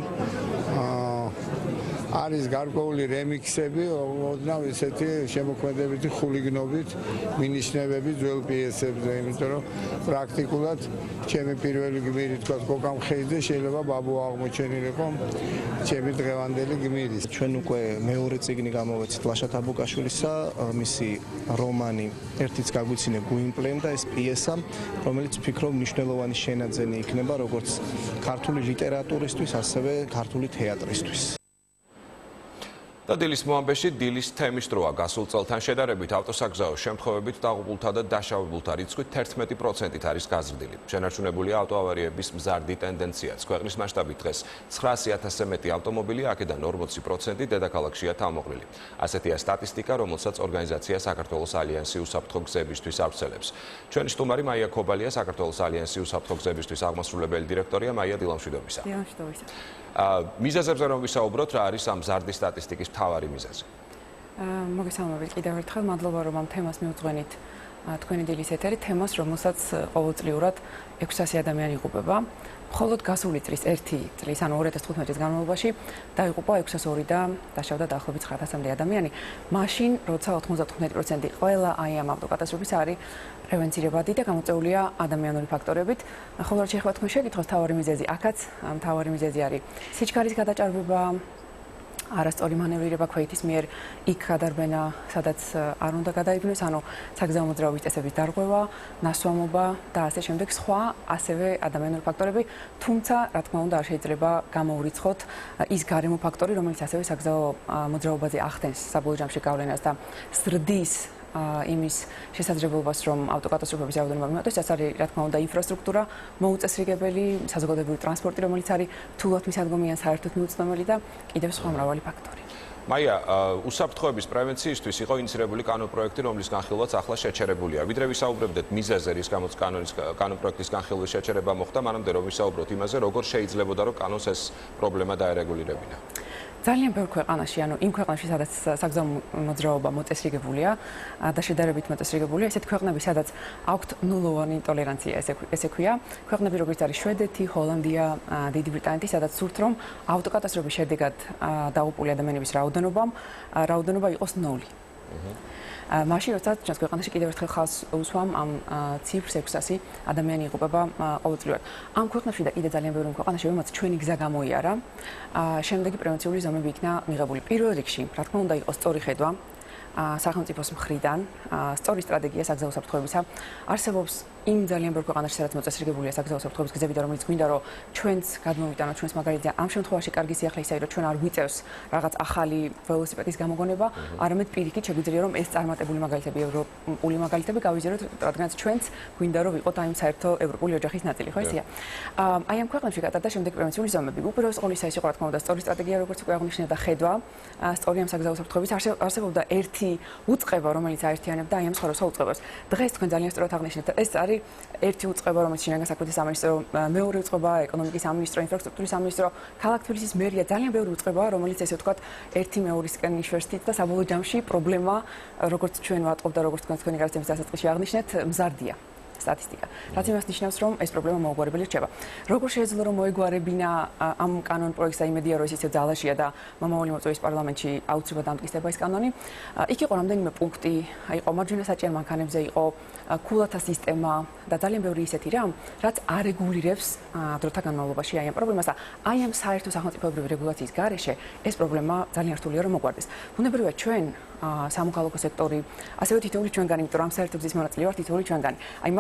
არის გარკვეული რემიქსები, ოდნავ ესეთი შემოქმედებითი ხულიგნობით მინიშნებები ძველ პიესებზე, იმიტომ რომ პრაქტიკულად ჩემი პირველი გმირი თქვა კოკამ ხეიძე შეიძლება ბაბუ აღმოჩენილიყო ჩემი დღევანდელი გმირის. ჩვენ უკვე მეორე წიგნი გამოვეცით ლაშა თაბუკაშვილისა, მისი რომანი ერთიც გაგვიცინე გუიმპლენ და ეს პიესა, რომელიც ვფიქრობ მნიშვნელოვანი შენაძენი იქნება როგორც ქართული ლიტერატურისთვის, ასევე ქართული თეატრისთვის. და დილის მოამბეში დილის თემის დროა. გასულ წელთან შედარებით ავტოსაგზაო შემთხვევებით დაღუპულთა და დაშავებულთა რიცხვი 11%-ით არის გაზრდილი. შენარჩუნებულია ავტოავარიების მზარდი ტენდენციაც. ქვეყნის მასშტაბით დღეს 900,000-ზე მეტი ავტომობილია, აქედან 40% დედაქალაქშია თავმოყრილი. ასეთია სტატისტიკა, რომელსაც ორგანიზაცია საქართველოს ალიანსი უსაფრთხო გზებისთვის ავრცელებს. ჩვენი სტუმარი მაია ქობალია, საქართველოს ალიანსი უსაფრთხო გზებისთვის აღმასრულებელი დირექტორია. მაია, დილამშვიდობისა. დილამშვიდობისა. მიზეზებზე რომ ვისაუბროთ, რა არის ამ მზარდი სტატისტიკის მთავარი მიზეზი? მოგესალმებით კიდევ ერთხელ, მადლობა რომ ამ თემას მივუძღვენით თქვენი დილის ეთერი, თემას, რომელსაც ყოველწლიურად 600 ადამიანი იღუპება. მხოლოდ გასული წლის 1 წლის, ანუ 2015 წლის განმავლობაში დაიღუპა 602 და დაშავდა დაახლოებით 900-მდე ადამიანი. მაშინ, როცა 95% ყველა აი ამ ავტოკატასტროფის არის პრევენცირებადი და გამოწვეულია ადამიანური ფაქტორებით. ხოლო რაც შეეხება თქვენ შეკითხვას, მთავარი მიზეზი აქაც, მთავარი მიზეზი არის სიჩქარის გადაჭარბება, არასწორი მანევრირება ქვეითის მიერ იქ გადარბენა, სადაც არ უნდა გადაიბნოს, ანუ საგზაო მოძრაობის წესების დარღვევა, ნასვამობა და ასე შემდეგ სხვა ასევე ადამიანური ფაქტორები, თუმცა რა თქმა უნდა არ შეიძლება გამოურიცხოთ ის გარემო ფაქტორი, რომელიც ასევე საგზაო მოძრაობაზე ახდენს საბოლოო ჯამში გავლენას და ზრდის იმის შესაძლებლობას, რომ ავტოკატასტროფების რაოდენობა მიმატოს, ეს არის რა თქმა უნდა ინფრასტრუქტურა, მოუწესრიგებელი, საზოგადოებრივი ტრანსპორტი, რომელიც არის თულად მისადგომი ან საერთოდ მიუწვდომელი და კიდევ სხვა მრავალი ფაქტორი. მაია, უსაფრთხოების პრევენციისთვის იყო ინიცირებული კანონპროექტი, რომლის განხილვაც ახლა შეჩერებულია. ვიდრე ვისაუბრებდეთ მიზეზზე, რის გამოც კანონპროექტის განხილვის შეჩერება მოხდა, მანამდე რომ ვისაუბროთ იმაზე, როგორ შეიძლებოდა რომ კანონს ეს პრობლემა დაერეგულირებინა. ძალიან ბევრ ქვეყანაში, ანუ იმ ქვეყნებში, სადაც საგზაო მოძრაობა მოწესრიგებულია და შედარებით მოწესრიგებულია, ესეთ ქვეყნები, სადაც აქვთ ნულოვანი ტოლერანცია, ესე ქვია. ქვეყნები როგორც არის შვედეთი, ჰოლანდია, დიდი ბრიტანეთი, სადაც სურთ რომ ავტოკატასტროფის შედეგად დაღუპული ადამიანების რაოდენობა იყოს 0. მაშინ როცა ჩვენს ქვეყანაში კიდევ ერთხელ ხალხს უსვამ ამ ციფრს 600 ადამიანი იღუპება ყოველწლიურად. ამ ქვეყნებში და კიდე ძალიან ბევრ ქვეყანაში, რომელსაც ჩვენი გზა გამოიარა, შემდეგი პრევენციული ზომები იქნა მიღებული. პირველ რიგში, რა თქმა უნდა, იყო სწორი ხედვა სახელმწიფოს მხრიდან, სწორი სტრატეგია საგზაო უსაფრთხოებისა. არსებობს იმ ძალიან ბევრ ქვეყანაში, სადაც მოწესრიგებულია საგზაო უსაფრთხოების გზები და რომელიც გვინდა რომ ჩვენც გადმოვიტანოთ ჩვენს მაგალითია ამ შემთხვევაში კარგი სიახლე ისაა რომ ჩვენ არ ვიწევს რაღაც ახალი ველოსიპედის გამოგონება, არამედ პირიქით შეგვიძლია რომ ეს წარმატებული მაგალითები, ევროპული მაგალითები გავიზიაროთ, რადგანაც ჩვენც გვინდა რომ ვიყოთ აი საერთო ევროპული ოჯახის ნაწილი, ხო ისეა. აი ამ ქვეყნებში გატარდა შემდეგ პრევენციული ზომები. უპირველეს ყოვლისა ის იყო რა თქმა უნდა სწორი სტრატეგია, როგორც უკვე აღნიშნე და ხედვა, სწორი ამ საგზაო უსაფრთხოების არსებობდა ერთი უწყება, რომელიც აერთიანებდა აი ამ სხვადასხვა უწყებას. დღეს თქვენ ძალიან სწორად აღნიშნეთ, ეს არის ერთი უწყება, რომელიც შინაგან საქმეთა სამინისტრო, მეორე უწყება ეკონომიკის სამინისტრო, ინფრასტრუქტურის სამინისტრო, ქალაქ თბილისის მერია, ძალიან ბევრი უწყებაა, რომელიც ესე ვთქვათ, ერთი მეორისკენ იშვერსით და საბოლოო ჯამში პრობლემა, როგორც ჩვენ ვატყობ და როგორც თქვენი გარსების დასაწყისში აღნიშნეთ, მზარდია. სტატისტიკა. რაც იმას ნიშნავს, რომ ეს პრობლემა მოუგვარებელი რჩება. როგორ შეიძლება რომ მოეგვარებინა ამ კანონ პროექტს, იმედია რომ ეს ისე ძალაშია და მომავალი მოწვევის პარლამენტში აუცილებლად დამტკიცდება ეს კანონი. იქ იყო რამდენიმე პუნქტი, იყო მარჯვენა საჭიერ მანქანებზე, იყო ქულათა სისტემა და ძალიან ბევრი ისეთი რამ, რაც არეგულირებს დროთა განმავლობაში აი ამ პრობლემას და აი ამ საერთო სახელმწიფოებრივი რეგულაციის გარეშე ეს პრობლემა ძალიან რთულია რომ მოგვარდეს. ბუნებრივია ჩვენ სამოქალაქო სექტორი, ასევე თითოეული ჩვენგანი, იმიტომ რომ ამ საერთო გზის მონაწილე ვართ თითოეული ჩვენგანი. აი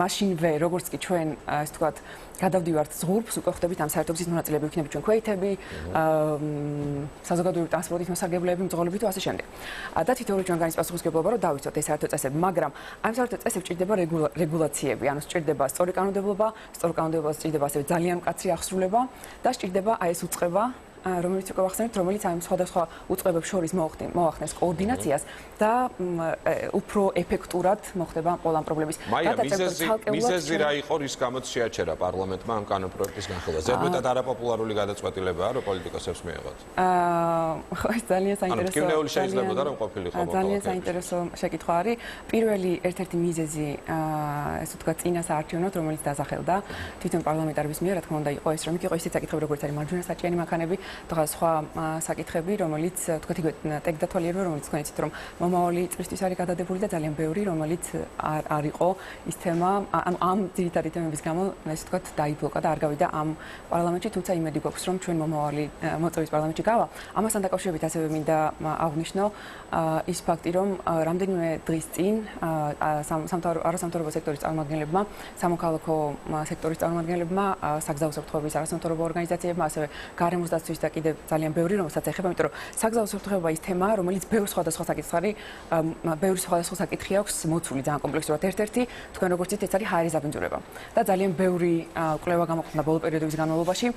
მაშინვე როგორც კი ჩვენ ასე ვთქვათ გადავდივართ ზღურბს, უკვე ხვდებით ამ საერთო გზის მონაწილეები, იქნებით ჩვენ ქვეითები, საზოგადოებრივი ტრანსპორტის მოსარგებლეები, მძღოლები თუ ასე შემდეგ. და თითოეული ჩვენგანის პასუხისმგებლობა რომ დავიცოთ ეს საერთო წესები, მაგრამ ამ საერთო წესებს ჭირდება რეგულაციები, ანუ ჭირდება სწორი კანონმდებლობა, სწორ კანონმდებლობას ჭირდება ასევე ძალიან მკაცრი აღსრულება და ჭირდება აი ეს უწყება რომელიც უკვე ვახსენებთ, რომელიც ამ სხვადასხვა უწყებებს შორის მოახდენს კოორდინაციას და უფრო ეფექტურად მოხდება ყველა ამ პრობლემის გადაწყვეტილება. მიზეზი რა იყო, რის გამოც შეაჩერა პარლამენტმა ამ კანონპროექტის განხილვა? ზედმეტად არაპოპულარული გადაწყვეტილებაა, რომ პოლიტიკოსებს მიიღოთ. ეს ძალიან საინტერესო. ანუ ტკივნეული შეიძლებოდა რომ ყოფილიყო მოქალაქეები. ძალიან საინტერესო შეკითხვა არის. პირველი ერთ-ერთი მიზეზი, ესე ვთქვათ, წინასაარჩევნოდ, რომელიც დაზახელდა თვითონ პარლამენტარების მიერ, რა თქმა უნდა, იყო ეს, რომ იქ იყო ისეთი საკითხები, როგორც არის მარჯვენა საჭიერი მანქანები, და სხვა საკითხები, რომელიც თქვათ იგივე ტექდათვალიერება, რომელიც თქვენ იცით, რომ მომავალი წლისთვის არის გადადებული და ძალიან ბევრი, რომელიც არ იყო ის თემა, ანუ ამ ძირითადი თემების გამო, ესე ვთქვათ, დაიბლოკა და არ გავიდა ამ პარლამენტში, თუმცა იმედი გვაქვს, რომ ჩვენ მომავალი მოწვევის პარლამენტში გავა. ამასთან დაკავშირებით ასევე მინდა აღვნიშნო ის ფაქტი, რომ რამდენიმე დღის წინ არასამთავრობო სექტორის წარმომადგენლებმა, სამოქალაქო სექტორის წარმომადგენლებმა, საგზაო უსაფრთხოების არასამთავრობო ორგანიზაციებმა, ასევე გარემოს დაცვის და კიდევ ძალიან ბევრი რომელსაც ეხება, იმიტომ რომ საგზაო უსაფრთხოება ის თემაა, რომელიც ბევრი სხვადასხვა საკითხი აქვს მოცული ძალიან კომპლექსურად. ერთ-ერთი თქვენ როგორც იცით, ეს არის ჰაერის დაბინძურება. და ძალიან ბევრი კვლევა გამოხდა ბოლო პერიოდების განმავლობაში,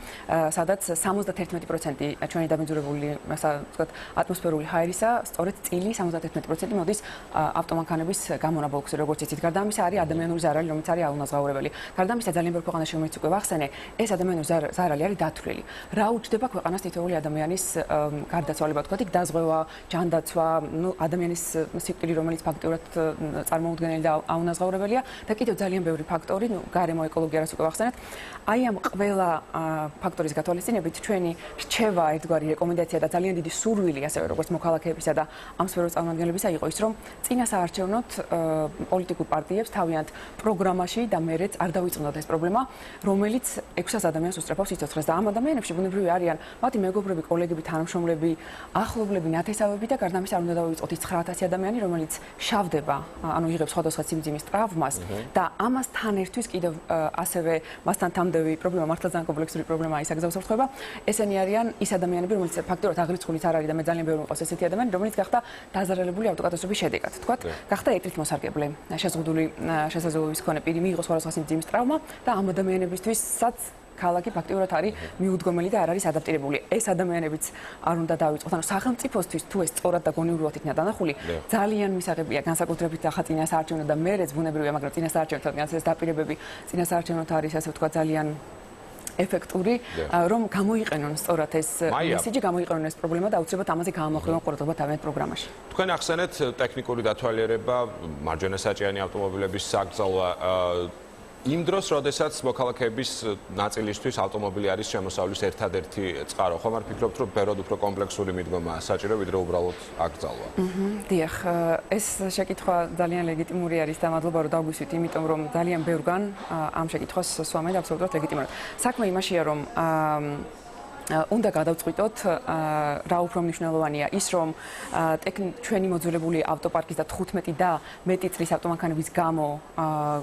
სადაც 71% ჩვენი დაბინძურებული, ასე ვთქვათ, ატმოსფერული ჰაერისა სწორედ წილი 71% მოდის ავტომანქანების გამონაბოლქვზე, როგორც იცით. გარდა ამისა არის ადამიანური ზარალი, რომელიც არის აუნაზღაურებელი. გარდა ამისა ძალიან ბევრი ქვეყანაში, რომელიც უკვე ვახსენე, ეს ადამიანური ზარალი არის დათვლილი. რა უჯდება ქვეყანას თითოეული ადამიანის გარდაცვალება, თქვათ, იქ დაზღვევა, ჯანდაცვა, ადამიანის სიკვდილი, რომელიც ფაქტიურად წარმოუდგენელი და აუნაზღაურებელია და კიდევ ძალიან ბევრი ფაქტორი, გარემო ეკოლოგია, რაც უკვე ვახსენეთ. აი ამ ყველა ფაქტორის გათვალისწინებით ჩვენი რჩევა ერთგვარი რეკომენდაცია და ძალიან დიდი სურვილი, ასევე როგორც მოქალაქეებისა და ამ სფეროს წარმომადგენლებისა იყო ის, რომ წინასაარჩევნოდ პოლიტიკურ პარტიებს თავიანთ პროგრამაში და მერეც არ დავიწყნოთ ეს პრობლემა, რომელიც 600 ადამიანს უსწრაფავს სიცოცხლეს და ამ ადამიანებში ბუნებრივი არიან მათი მეგობრები, კოლეგები, თანამშრომლები, ახლობლები, ნათესავები და გარდა ამისა არ უნდა დავიწყოთ ის 9000 ადამიანი, რომელიც შავდება, ანუ იღებს სხვადასხვა სიმძიმის ტრავმას და ამასთან ერთvis კიდევ ასევე მასთან თამდევი პრობლემა, მართლა ძალიან კომპლექსური პრობლემაა ის საგზაო უსაფრთხოება. ესენი არიან ის ადამიანები, რომელიც ფაქტობრივად აღრიცხულიც არ არის და მე ძალიან ბევრი მიყავს ესეთი ადამიანი, რომელიც გახდა დაზარალებული ავტოკატასტროფის შედეგად. თქვათ, გახდა ეთრით მოსარგებლე, შეზღუდული შესაძლებლობის მქონე პირი მიიღო სხვადასხვა სიმძიმის ტრავმა და ამ ადამიანებისთვისაც ქალაქი ფაქტიურად არის მიუდგომელი და არ არის ადაპტირებული. ეს ადამიანებიც არ უნდა დავიწყოთ. ანუ სახელმწიფოსთვის თუ ეს სწორად და გონივრულად იქნა დანახული, ძალიან მისაღებია განსაკუთრებით ახლა წინასაარჩევნო და მერეც ბუნებრივია, მაგრამ წინასაარჩევნო ეს დაპირებები წინასაარჩევნოთ არის ასე ვთქვათ ძალიან ეფექტური, რომ გამოიყენონ სწორად ეს მესიჯი, გამოიყენონ ეს პრობლემა და აუცილებლად ამაზე გაამოხილონ ყურადღება თავიანთ პროგრამაში. თქვენ ახსენეთ ტექნიკური დათვალიერება, მარჯვენა საჭიერი ავტომობილების საგზავა იმ დროს, როდესაც მოქალაქეების ნაწილისთვის ავტომობილი არის შემოსავლის ერთადერთი წყარო, ხომ არ ფიქრობთ, რომ ბევრად უფრო კომპლექსური მიდგომაა საჭირო, ვიდრე უბრალოდ აკრძალვა? დიახ, ეს შეკითხვა ძალიან ლეგიტიმური არის და მადლობა რომ დაგვისვით, იმიტომ რომ ძალიან ბევრგან ამ შეკითხვას სვამენ და აბსოლუტურად ლეგიტიმურია. საქმე იმაშია, რომ უნდა გადავწყვიტოთ რა უფრო მნიშვნელოვანია ის რომ ჩვენი მოძველებული ავტოპარკის და 15 და მეტი წლის ავტომანქანების გამო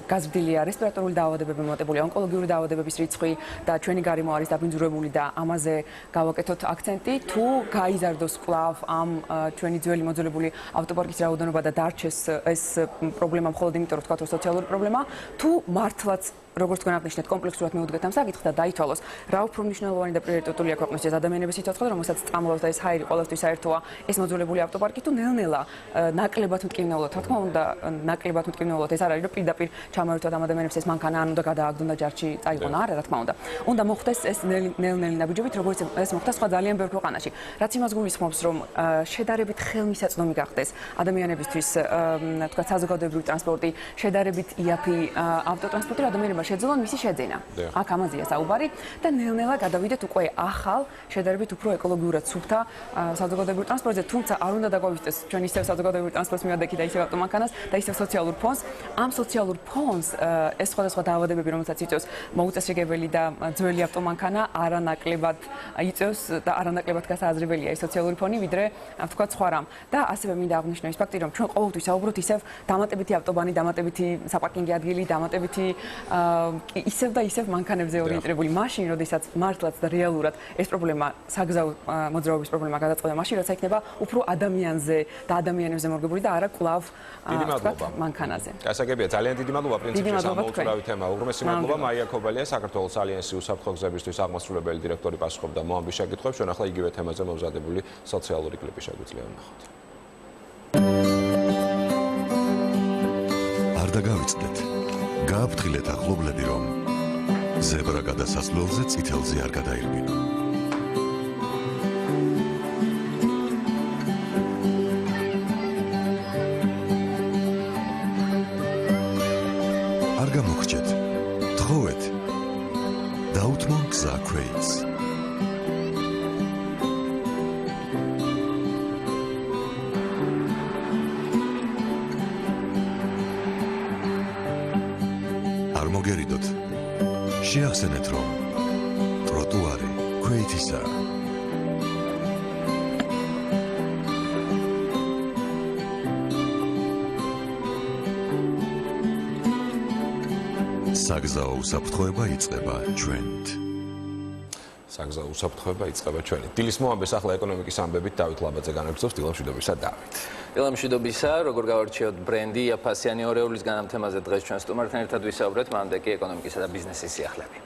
გაზრდილია რესპირატორული დაავადებები, მომატებული ონკოლოგიური დაავადებების რიცხვი და ჩვენი გარემო არის დაბინძურებული და ამაზე გავაკეთოთ აქცენტი თუ გაიზარდოს კვლავ ამ ჩვენი ძველი მოძველებული ავტოპარკის რაოდენობა და დარჩეს ეს პრობლემა მხოლოდ იმიტომ რომ თქვა რომ სოციალური პრობლემა თუ მართლაც როგორც თქვენ აღნიშნეთ, კომპლექსურად მიუდგეთ ამ საკითხს და დაითვალოს, რა უფრო მნიშვნელოვანი და პრიორიტეტულია ქვეყნისთვის ადამიანების სიცოცხლე, რომელსაც წამლავს და ეს ჰაერი ყოველთვის საერთოა, ეს მოძველებული ავტოპარკი თუ ნელ-ნელა ნაკლებად მტკივნეულოდ, რა თქმა უნდა, ნაკლებად მტკივნეულოდ ეს არ არის, რომ პირდაპირ ჩამოერთვათ ამ ადამიანებს ეს მანქანა ან უნდა გადააგდონ და ჯარში წაიყვანო, არა, რა თქმა უნდა. უნდა მოხდეს ეს ნელ-ნელი ნაბიჯობით, როგორც ეს მოხდა სხვა ძალიან ბევრ ქვეყანაში. რაც იმას გულისხმობს, რომ შედარებით ხელმისაწვდომი გახდეს ადამიანებისთვის, თქვა საზოგადოებრივი ტრანსპორტი, შედარებით იაფი ავტოტრანსპორტი, რომ ადამიანებმა შეძლონ მისი შეძენა. აქ ამაზეა საუბარი და ნელ-ნელა გადავიდეთ უკვე ახალ, შედარებით უფრო ეკოლოგიურად სუფთა საზოგადოებრივ ტრანსპორტზე, თუმცა არ უნდა დაგვავიწყდეს ჩვენ ისევ საზოგადოებრივ ტრანსპორტს მივადექი და ისევ ავტომანქანას და ისევ სოციალურ ფონს. ამ სოციალურ ფონს ეს სხვადასხვა დაავადებები, რომელსაც იწვევს მოუწესრიგებელი და ძველი ავტომანქანა, არანაკლებად იწევს და არანაკლებად გასააზრებელია ეს სოციალური ფონი, ვიდრე ვთქვათ სხვა რამ. და ასევე მინდა აღვნიშნო ის ფაქტი, რომ ჩვენ ყოველთვის საუბრობთ ისევ დამატებითი ავტობანი, დამატებითი საპარკინგი ადგილი, დამატებითი ისევ და ისევ მანქანებზე ორიენტირებული. მაშინ, როდესაც მართლაც და რეალურად ეს პრობლემა საგზაო მოძრაობის პრობლემა გადაწყდება, მაშინ როცა იქნება უფრო ადამიანზე და ადამიანებზე მორგებული და არა კვლავ მანქანაზე. გასაგებია, ძალიან დიდი მადლობა პრინციპში სამოუწურავი თემა. უღრმესი მადლობა მაია ქობალია, საქართველოს ალიანსის უსაფრთხო გზებისთვის აღმასრულებელი დირექტორი პასუხობდა მოამბის შეკითხვებს. ჩვენ ახლა იგივე თემაზე მომზადებული სოციალური კლიპი შეგვიძლია ვნახოთ. არ დაგავიწყდეთ. გააფრთხილეთ ახლობლები, რომ ზებრა გადასასვლელზე წითელზე არ გადაირბინო. არ გამოგრჩეთ. თხოვეთ. დაუთმო გზა ქვეითს. არ მოგერიდოთ. შეახსენეთ, რომ ტროტუარი ქვეითისაა. საგზაო უსაფრთხოება იწყება ჩვენით. საგზაო უსაფრთხოება იწყება ჩვენით. დილის მოამბეს ახლა ეკონომიკის ამბებით დავით ლაბაძე განაგრძობს. დილამშვიდობისა დავით. დილამშვიდობისა, როგორ გავარჩიოთ ბრენდი აფასიანი ორეულისგან ამ თემაზე დღეს ჩვენ სტუმართან ერთად ვისაუბრეთ, მანამდე კი ეკონომიკისა და ბიზნესის სიახლეები.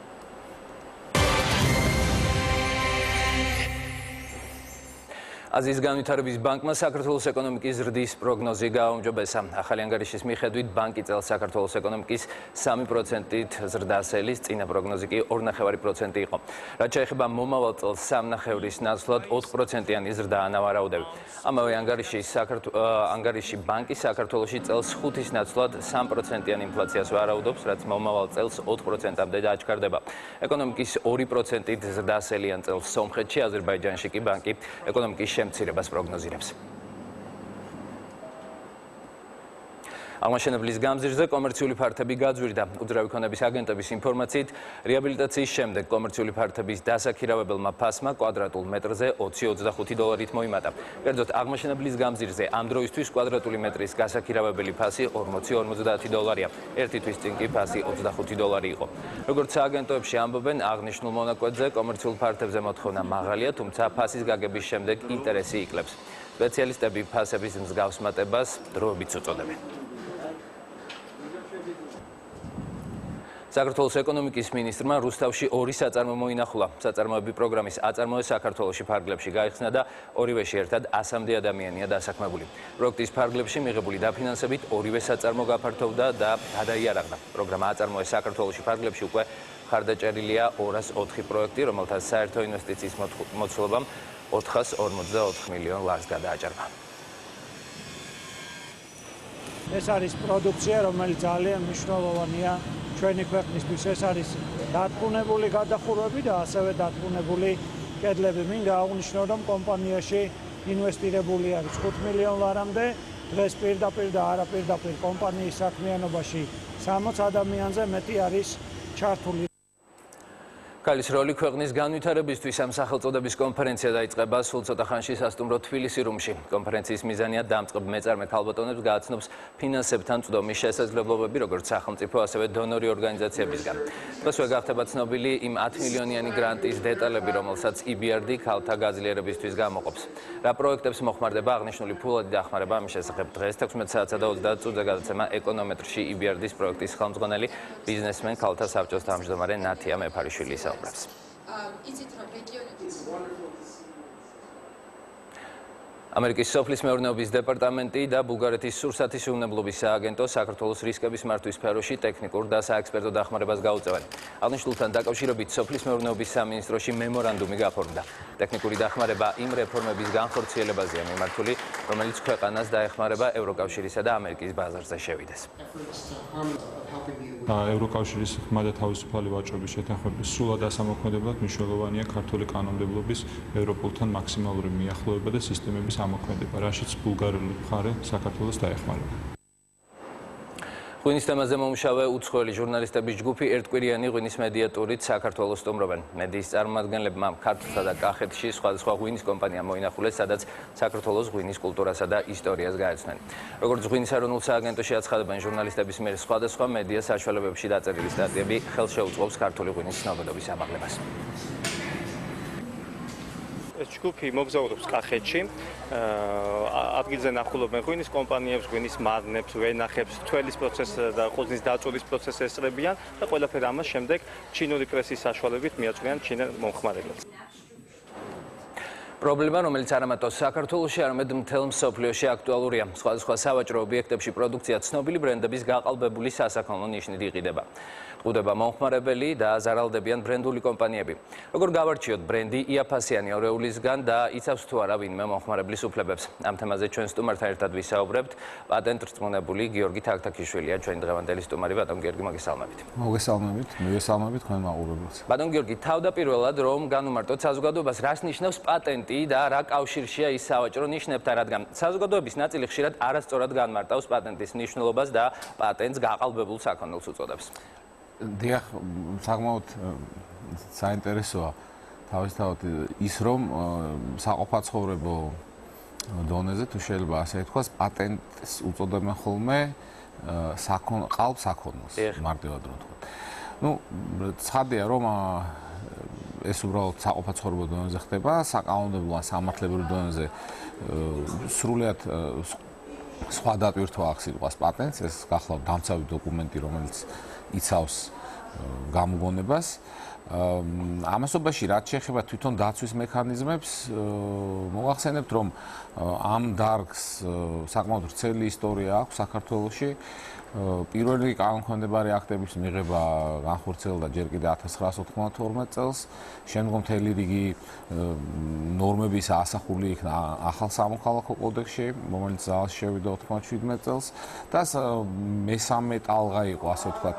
აზიის განვითარების ბანკმა საქართველოს ეკონომიკის ზრდის პროგნოზი გააუმჯობესა. ახალი ანგარიშის მიხედვით ბანკი წელს საქართველოს ეკონომიკის 3%-ით ზრდასელის, წინა პროგნოზი კი 2.5% იყო. რაც შეეხება მომავალ წელს 3.5-ის ნაცვლად 4%-იანი ზრდა ანავარაუდები. ამავე ანგარიში ბანკი საქართველოში წელს 5-ის ნაცვლად 3%-იანი ინფლაციას ვარაუდობს, რაც მომავალ წელს 4%-ამდე დააჩქარდება. ეკონომიკის 2%-ით ზრდასელიან წელს სომხეთში, აზერბაიჯანში კი ბანკი ეკონომიკის შემცირებას პროგნოზირებს. აღმაშენებლის გამზირზე კომერციული ფართები გაძვირდა. უძრავი ქონების აგენტების ინფორმაციით, რეაბილიტაციის შემდეგ კომერციული ფართების დასაქირავებელმა ფასმა კვადრატულ მეტრზე $20-25 მოიმატა. კერძოდ, აღმაშენებლის გამზირზე ამ დროისთვის კვადრატული მეტრის გასაქირავებელი ფასი $40-50-ია. ერთი თვის წინ კი ფასი $25 იყო. როგორც სააგენტოებში ამბობენ, აღნიშნულ მონაკვეთზე კომერციულ ფართებზე მოთხოვნა მაღალია, თუმცა ფასის გაგების შემდეგ ინტერესი იკლებს. სპეციალისტები ფასების მსგავს მატებას დროებით უწოდებენ. საქართველოს ეკონომიკის მინისტრმა რუსთავში 2 საწარმო მოინახულა. საწარმოები პროგრამის აწარმოე საქართველოში ფარგლებში გაიხსნა და ორივეში ერთად 100-მდე ადამიანია დასაქმებული. პროექტის ფარგლებში მიღებული დაფინანსებით ორივე საწარმო გაფართოვდა და გადაიარაღდა. პროგრამა აწარმოე საქართველოში ფარგლებში უკვე ხარდაჭერილია 204 პროექტი, რომელთა საერთო ინვესტიციის მოცულობამ $454 მილიონ გადააჭარბა. ეს არის პროდუქცია, რომელიც ძალიან მნიშვნელოვანია ჩვენი ქვეყნისთვის. ეს არის დათბუნებული გადახურვები და ასევე დათბუნებული კედლები. მინდა აღვნიშნო, რომ კომპანიაში ინვესტირებული არის $5 მილიონამდე. დღეს პირდაპირ და არაპირდაპირ კომპანიის საქმიანობაში 60 ადამიანზე მეტი არის ჩართული. ქალის როლი ქვეყნის განვითარებისთვის ამ სახელწოდების კონფერენცია დაიწყება სულ ცოტა ხანში სასტუმრო თბილისი რუმში. კონფერენციის მიზანია დამწყებ მეწარმე ქალბატონებს გააცნობს ფინანსებთან წვდომის შესაძლებლობები, როგორც სახელმწიფო, ასევე დონორი ორგანიზაციებისგან. დღესვე გახდება ცნობილი იმ 10 მილიონიანი გრანტის დეტალები, რომელსაც EBRD ქალთა გაძლიერებისთვის გამოყოფს. რა პროექტებს მოხმარდება აღნიშნული ფულადი დახმარება ამის შესახებ დღეს 16 საათსა და 30 წუთზე გადაცემა ეკონომეტრში EBRD-ის პროექტის ხელმძღვანელი ბიზნესმენ ქალთა საბჭოს თავმჯდომარე ნათია მეფარიშვილი ისაუბრებს. ამერიკის სოფლის მეურნეობის დეპარტამენტი და ბულგარეთის სურსათის უვნებლობის სააგენტო საქართველოს რისკების მართვის სფეროში ტექნიკურ და საექსპერტო დახმარებას გაუწევენ. აღნიშნულთან დაკავშირებით სოფლის მეურნეობის სამინისტროში მემორანდუმი გაფორმდა. ტექნიკური დახმარება იმ რეფორმების განხორციელებაზეა მიმართული, რომელიც ქვეყანას დაეხმარება ევროკავშირისა და ამერიკის ბაზარზე შევიდეს. ევროკავშირის ხმა და თავისუფალი ვაჭრობის შეთანხმების სრულად ასამოქმედებლად მნიშვნელოვანია ქართული კანონმდებლობის ევროპულთან მაქსიმალური მიახლოება და სისტემების ამოქმედება, რაშიც ბულგარული მხარე საქართველოს დაეხმარება. ღვინის თემაზე მომუშავე უცხოელი ჟურნალისტების ჯგუფი ერთკვირიანი ღვინის მედიატურით საქართველოს სტუმრობენ. მედიის წარმომადგენლებმა ქართლსა და კახეთში სხვადასხვა ღვინის კომპანია მოინახულეს, სადაც საქართველოს ღვინის კულტურასა და ისტორიას გაეცნენ. როგორც ღვინის ეროვნულ სააგენტოში აცხადებენ, ჟურნალისტების მიერ სხვადასხვა მედია საშუალებებში დაწერილი სტატიები ხელშეუწყობს ქართული ღვინის ცნობადობის ამაღლებას. ეს ჯგუფი მოგზაურობს კახეთში, ადგილზე ნახულობენ ღვინის კომპანიებს, ღვინის მარნებს, ვენახებს, თველის პროცესს და ყურძნის დაწვლის პროცესს ესწრებიან და ყველაფერი ამას შემდეგ ჩინური პრესის საშუალებით მიაწვდიან ჩინელ მომხმარებლებს. პრობლემა, რომელიც არ ამატოს საქართველოში, არამედ მთელ მსოფლიოში აქტუალურია. სხვადასხვა სავაჭრო ობიექტებში პროდუქცია ცნობილი ბრენდების გაყალბებული სასაქონლო ნიშნით იყიდება. ყუდება მომხმარებელი და ზარალდებიან ბრენდული კომპანიები. როგორ გავარჩიოთ ბრენდი იაფასიანი არეულისგან და იცავს თუ არა ვინმე მომხმარებლის უფლებებს. ამ თემაზე ჩვენ სტუმართან ერთად ვისაუბრებთ. პატენტ რწმუნებული გიორგი თაქთაქიშვილია ჩვენი დღევანდელი სტუმარი. ბატონ გიორგი, მოგესალმებით. მოგესალმებით, მივესალმებით თქვენ მაყურებელს. ბატონ გიორგი, თავდაპირველად რომ განუმარტოთ საზოგადოებას, რას ნიშნავს პატენტი და რა კავშირშია ის სავაჭრო ნიშნებთან, რადგან საზოგადოების ნაწილი ხშირად არასწორად განმარტავს პატენტის მნიშვნელობას და პატენტს გაყალბებულ საქონელს უწოდებს. დიახ, საკმაოდ საინტერესოა თავისთავად ის, რომ საყოფაცხოვრებო დონეზე თუ შეიძლება ასე ითქვას, პატენტს უწოდებენ ხოლმე ყალბ საქონელს, მარტივად რომ ვთქვათ. ნუ, ცხადია, რომ ეს უბრალოდ საყოფაცხოვრებო დონეზე ხდება, საკანონმდებლო ან სამართლებრივ დონეზე სრულიად სხვა დატვირთვა აქვს სიტყვას პატენტს, ეს გახლავთ დამცავი დოკუმენტი, რომელიც იცავს გამოგონებას. ამასობაში რაც შეეხება თვითონ დაცვის მექანიზმებს, მოგახსენებთ, რომ ამ დარგს საკმაოდ ვრცელი ისტორია აქვს საქართველოში. პირველი კანონქვემდებარე აქტების მიღება განხორციელდა ჯერ კიდე 1992 წელს, შემდგომ მთელი რიგი ნორმების ასახული იქნა ახალ სამოქალაქო კოდექსში, რომელიც ძალაში შევიდა 97 წელს და მესამე ტალღა იყო, ასე ვთქვათ,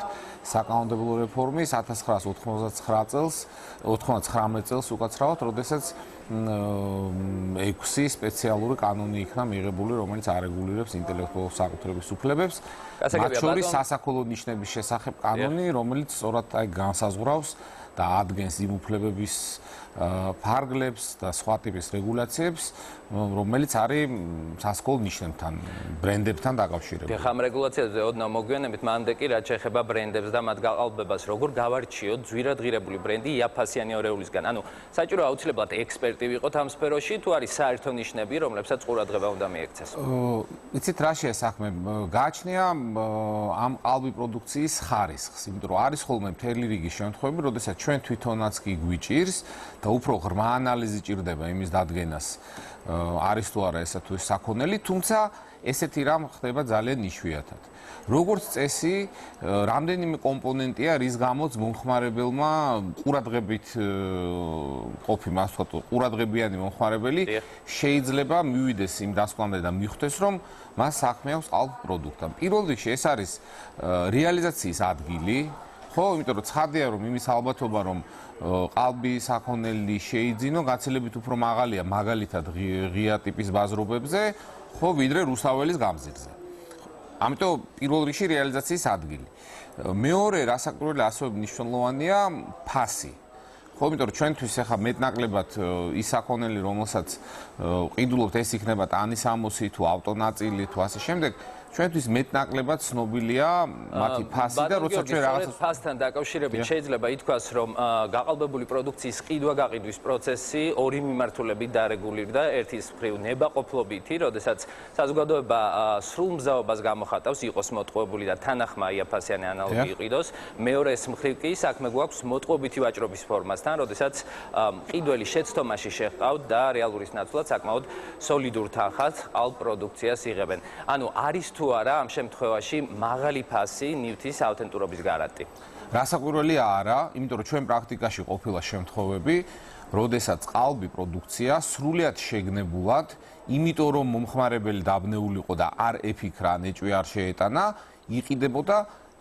საკანონმდებლო რეფორმის 1999 წელს უკაცრავად, როდესაც 6 სპეციალური კანონი იქნა მიღებული, რომელიც არეგულირებს ინტელექტუალურ საკუთრების უფლებებს. მათ შორის სასაქონლო ნიშნების შესახებ კანონი, რომელიც სწორად განსაზღვრავს და ადგენს იმ უფლებების ფარგლებს და სხვა ტიპის რეგულაციებს, რომელიც არის სასაქონლო ნიშნებთან, ბრენდებთან დაკავშირებული. ხამ რეგულაციაზე ოდნავ მოგვიანებით, მანამდე კი რაც შეეხება ბრენდებს და მათ გაყალბებას, როგორ გავარჩიოთ ძვირადღირებული ბრენდი იაფასიანი არეულისგან. ანუ საჭირო აუცილებლად ექსპერტი ვიყოთ ამ სფეროში, თუ არის საერთო ნიშნები, რომლებსაც ყურადღება უნდა მიექცეს. იცით რა შეესახმე? გააჩნია ამ ყალბი პროდუქციის ხარისხს, იმიტომ რომ არის ხოლმე მთელი რიგი შემთხვევები, როდესაც ჩვენ თვითონაც კი გვიჭირს და უფრო ღრმა ანალიზი ჭირდება იმის დადგენას, არის თუ არა ესა თუ ის საქონელი, თუმცა ესეთი რამ ხდება ძალიან იშვიათად. როგორც წესი, რამდენიმე კომპონენტია, რის გამოც მომხმარებელმა ყურადღებით ყოფი, მას ვთქვათ, ყურადღებიანი მომხმარებელი შეიძლება მივიდეს იმ დასკვნამდე და მიხვდეს, რომ მას საქმე აქვს ყალბ პროდუქტთან. პირველ რიგში ეს არის რეალიზაციის ადგილი, ხო, იმიტომ რომ ცხადია, რომ იმის ალბათობა, რომ ყალბი საქონელი შეიძინო, გაცილებით უფრო მაღალია მაგალითად ღია ტიპის ბაზრობებზე, ხო, ვიდრე რუსაველის გამზირზე. ამიტომ პირველ რიგში რეალიზაციის ადგილი. მეორე, რასაკვირველია, ასევე მნიშვნელოვანია ფასი. ხო, იმიტომ რომ ჩვენთვის ახლა მეტნაკლებად ის საქონელი, რომელსაც ყიდულობთ, ეს იქნება ტანის ამოსი თუ ავტონაწილი თუ ასე შემდეგ. ჩვენთვის მეტნაკლებად ცნობილია მათი ფასი და როცა ჩვენ რაღაცას ფასთან დაკავშირებით შეიძლება ითქვას, რომ გაყალბებული პროდუქციის ყიდვა-გაყიდვის პროცესი ორი მიმართულებით დარეგულირდა. ერთის მხრივ ნებაყოფლობითი, როდესაც საზოგადოება სრულ მგზავრობას გამოხატავს, იყოს მოტყუებული და თანახმა იაფასიანი ანალოგი იყიდოს. მეორეს მხრივ კი საქმე გვაქვს მოტყუებითი ვაჭრობის ფორმასთან, როდესაც ყიდველი შეცდომაში შეჰყავთ და რეალურის ნაცვლად საკმაოდ სოლიდურ თანხას ყალბ პროდუქციას იღებენ. ანუ არის თუ არა ამ შემთხვევაში მაღალი ფასი ნივთის ავთენტურობის გარანტი? რასაკვირველია არა, იმიტომ რომ ჩვენ პრაქტიკაში ყოფილა შემთხვევები, როდესაც ყალბი პროდუქცია სრულიად შეგნებულად, იმიტომ რომ მომხმარებელი დაბნეული იყო და არ ეფიქრა, ნეჭვი არ შეეტანა, იყიდებოდა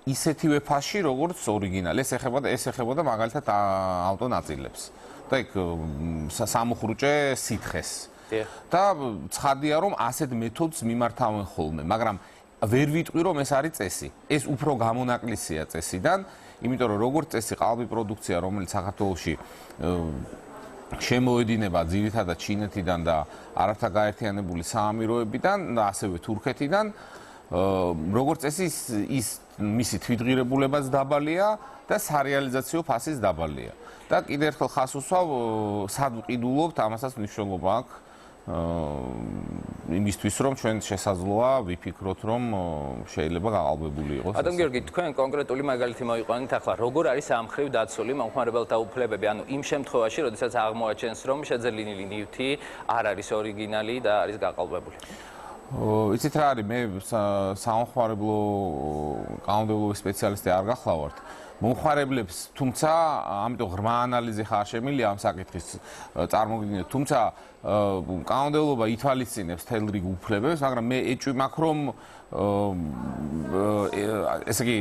ისეთივე ფასში, როგორც ორიგინალი. ეს ეხებოდა მაგალითად ავტონაწილებს და იქ სამუხრუჭე სითხეს. და ცხადია, რომ ასეთ მეთოდს მიმართავენ ხოლმე, მაგრამ ვერ ვიტყვი, რომ ეს არის წესი. ეს უფრო გამონაკლისია წესიდან, იმიტომ რომ როგორც წესი ყალბი პროდუქცია, რომელიც საქართველოში შემოედინება ძირითადად ჩინეთიდან და არაბთა გაერთიანებული საამიროებიდან და ასევე თურქეთიდან, როგორც წესი ის მისი თვითღირებულებაც დაბალია და სარეალიზაციო ფასიც დაბალია. და კიდევ ერთხელ ხას უსვავ, სად ვყიდულობთ, ამასაც მნიშვნელობა აქვს. იმისთვის რომ ჩვენ შესაძლოა ვიფიქროთ რომ შეიძლება გაყალბებული იყოს. ადამ გიორგი, თქვენ კონკრეტული მაგალითი მოიყვანეთ ახლა, როგორ არის ამ მხრივ დაცული მომხმარებელთა უფლებები, ანუ იმ შემთხვევაში, როდესაც აღმოაჩენს რომ შეძენილი ნივთი არ არის ორიგინალი და არის გაყალბებული. იცით რა არის, მე სამომხმარებლო კანონმდებლობის სპეციალისტი არ გახლავართ. მომხმარებლებს, თუმცა, ამიტომ ღრმა ანალიზი ხარ შემილია ამ საკითხის წარმოგიდგენთ, თუმცა კანონმდებლობა ითვალისწინებს თელ რიგ უფლებებს, მაგრამ მე ეჭვი მაქვს, რომ ესე იგი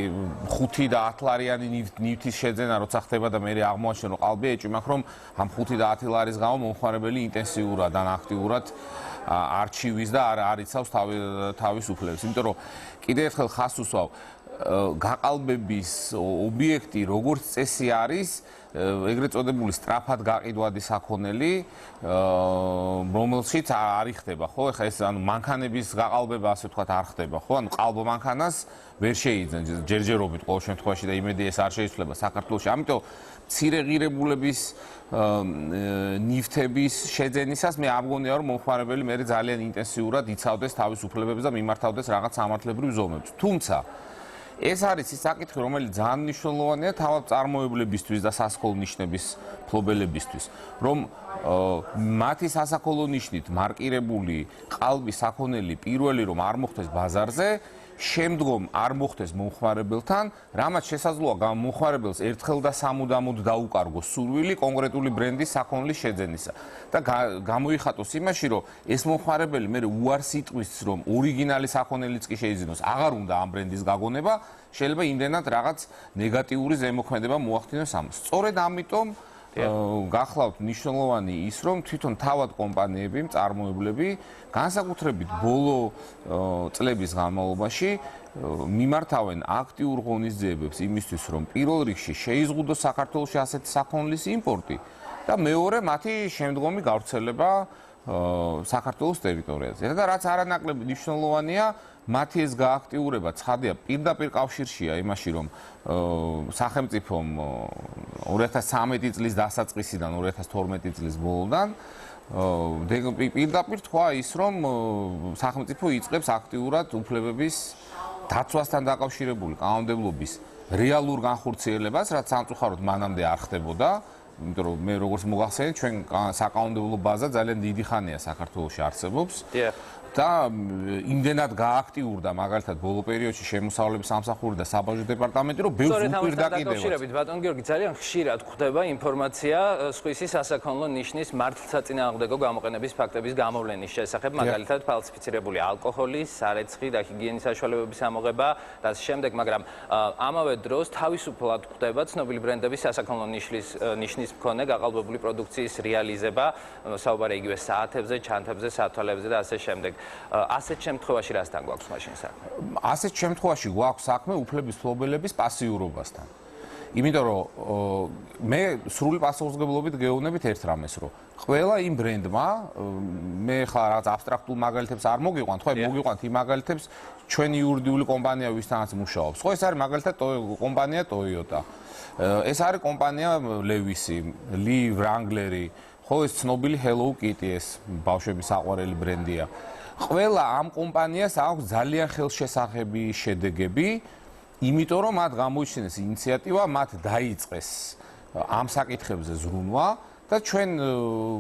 5 და 10 ლარიანი ნივთის შეძენა როცა ხდება და მე აღმოაჩენ რომ ყალბია, ეჭვი მაქვს, რომ ამ 5 და 10 ლარის გამო მომხმარებელი ინტენსიურად და აქტიურად არჩივის და არ იცავს თავის უფლებებს. იმიტომ რომ კიდევ ერთხელ ხას უსვავ, გაყალბების ობიექტი როგორც წესი არის ეგრეთ წოდებული სწრაფად გაყიდვადი საქონელი, რომელშიც არ ხდება, ხო? ეხლა ეს ანუ მანქანების გაყალბება ასე ვთქვათ არ ხდება, ხო? ანუ ყალბ მანქანას ვერ შეიძენ ჯერჯერობით ყოველ შემთხვევაში და იმედი ეს არ შეიცვლება საქართველოში. ამიტომ მცირე ღირებულების ნივთების შეძენისას მე ამგონია რომ მომხმარებელი მე ძალიან ინტენსიურად იცავდეს თავის უფლებებს და მიმართავდეს რაღაც სამართლებრივ ზომებს. თუმცა ეს არის ის საკითხი, რომელიც ძალიან მნიშვნელოვანია თავად წარმოებლებისთვის და სასაქონლო ნიშნების ფლობელებისთვის, რომ მათი სასაქონლო ნიშნით მარკირებული ყალბი საქონელი პირველი რომ არ მოხდეს ბაზარზე, შემდგომ არ მოხდეს მომხმარებელთან, რამაც შესაძლოა მომხმარებელს ერთხელ და სამუდამოდ დაუკარგოს სურვილი კონკრეტული ბრენდის საქონლის შეძენისა და გამოიხატოს იმაში, რომ ეს მომხმარებელი მე უარს იტყვის, რომ ორიგინალი საქონელიც კი შეიძინოს, აღარ უნდა ამ ბრენდის გაგონება, შეიძლება იმდენად რაღაც ნეგატიური ზემოქმედება მოახდინოს ამას. სწორედ ამიტომ გახლავთ მნიშვნელოვანი ის, რომ თვითონ თავად კომპანიები, მწარმოებლები განსაკუთრებით ბოლო წლების განმავლობაში მიმართავენ აქტიურ ღონისძიებებს იმისთვის, რომ პირველ რიგში შეიზღუდოს საქართველოში ასეთი საქონლის იმპორტი და მეორე მათი შემდგომი გავრცელება საქართველოს ტერიტორიაზე. და რაც არანაკლები მნიშვნელოვანია, მათი ეს გააქტიურება ცხადია პირდაპირ კავშირშია იმაში, რომ სახელმწიფომ 2013 წლის დასაწყისიდან 2012 წლის ბოლოდან პირდაპირ თქვა ის, რომ სახელმწიფო იწყებს აქტიურად უფლებების დაცვასთან დაკავშირებული კანონმდებლობის რეალურ განხორციელებას, რაც სამწუხაროდ მანამდე არ ხდებოდა. იმიტომ რომ მე როგორც მოგახსენეთ, ჩვენ საკანონმდებლო ბაზა ძალიან დიდი ხანია საქართველოში არსებობს. და იმდენად გააქტიურდა მაგალითად ბოლო პერიოდში შემოსავლების სამსახური და საბაჟო დეპარტამენტი, რომ ბევრს უპირდა კიდევაც. ბატონ გიორგი, ძალიან ხშირად გვხვდება ინფორმაცია სხვისი სასაქონლო ნიშნის მართლსაწინააღმდეგო გამოყენების ფაქტების გამოვლენის შესახებ, მაგალითად ფალსიფიცირებული ალკოჰოლის, სარეცხი და ჰიგიენის საშუალებების ამოღება და ამ შემდეგ, მაგრამ ამავე დროს თავისუფლად გვხვდება ცნობილი ბრენდების სასაქონლო ნიშნის მქონე გაყალბებული პროდუქციის რეალიზება, საუბარი იგივე საათებზე, ჩანთებზე, სათვალებზე და ასე შემდეგ. ასეთ შემთხვევაში რასთან გვაქვს მაშინ საქმე? ასეთ შემთხვევაში გვაქვს საქმე უფლების ფლობელების პასიურობასთან. იმიტომ რომ მე სრული პასუხისმგებლობით გეუბნებით ერთ რამეს, რომ ყველა იმ ბრენდმა მე ხა რაღაც აბსტრაქტულ მაგალითებს არ მოგიყვანთ, ხო, მოგიყვანთ იმ მაგალითებს ჩვენი იურიდიული კომპანია ვისთანაც მუშაობს. ხო, ეს არის მაგალითად კომპანია Toyota. ეს არის კომპანია Levis-ი, Lee Wrangler-ი, ხო, ეს ცნობილი Hello Kitty, ეს ბავშვების საყვარელი ბრენდია. ყველა ამ კომპანიას აქვს ძალიან ხელშესახები შედეგები, იმიტომ რომ მათ გამოიჩინეს ინიციატივა, მათ დაიწყეს ამ საკითხებზე ზრუნვა და ჩვენ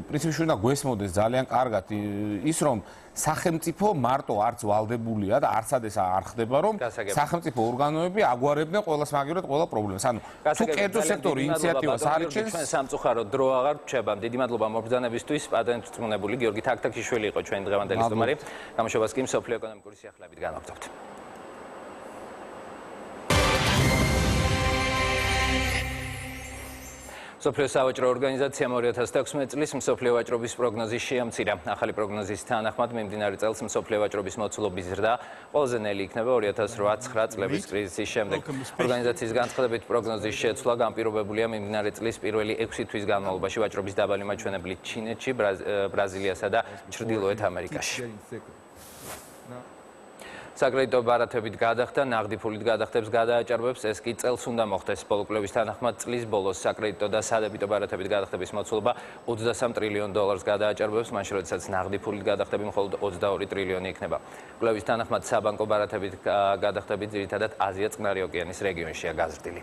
პრინციპში უნდა გვესმოდეს ძალიან კარგად ის რომ სახელმწიფო მარტო არც ვალდებულია და არცადეს არ ხდება რომ სახელმწიფო ორგანოები აგვარებდნენ ყველას მაგივრად ყველა პრობლემას. ანუ თუ კერძო სექტორი ინიციატივას არიჩენს, ჩვენ სამწუხაროდ დრო აღარ რჩება. დიდი მადლობა მობრძანებისთვის. პატენტმრცმუნებული გიორგი თაქთაქიშვილი იყო ჩვენი დღევანდელი სტუმარი. გამოშვებას კი მსოფლიო ეკონომიკური სიახლეებით განვაგრძობთ. მსოფლიო სავაჭრო ორგანიზაციამ 2016 წლის მსოფლიო ვაჭრობის პროგნოზი შეამცირა. ახალი პროგნოზის თანახმად მიმდინარე წელს მსოფლიო ვაჭრობის მოცულობის ზრდა ყველაზე ნელი იქნება 2008-9 წლების კრიზისის შემდეგ. ორგანიზაციის განცხადებით პროგნოზის შეცვლა განპირობებულია მიმდინარე წლის პირველი 6 თვის განმავლობაში ვაჭრობის დაბალი მაჩვენებლით ჩინეთში, ბრაზილიასა და ჩრდილოეთ ამერიკაში. საკრედიტო ბარათებით გადახდა, ნაღდი ფულით გადახდებს გადააჭარბებს, ეს კი წელს უნდა მოხდეს. ბოლო კვლევის თანახმად წლის ბოლოს საკრედიტო და სადებიტო ბარათებით გადახდების მოცულობა 23 ტრილიონ დოლარს გადააჭარბებს, მაშინ როდესაც ნაღდი ფულით გადახდები მხოლოდ 22 ტრილიონი იქნება. კვლევის თანახმად საბანკო ბარათებით გადახდები ძირითადად აზია წყნარი ოკეანის რეგიონშია გაზრდილი.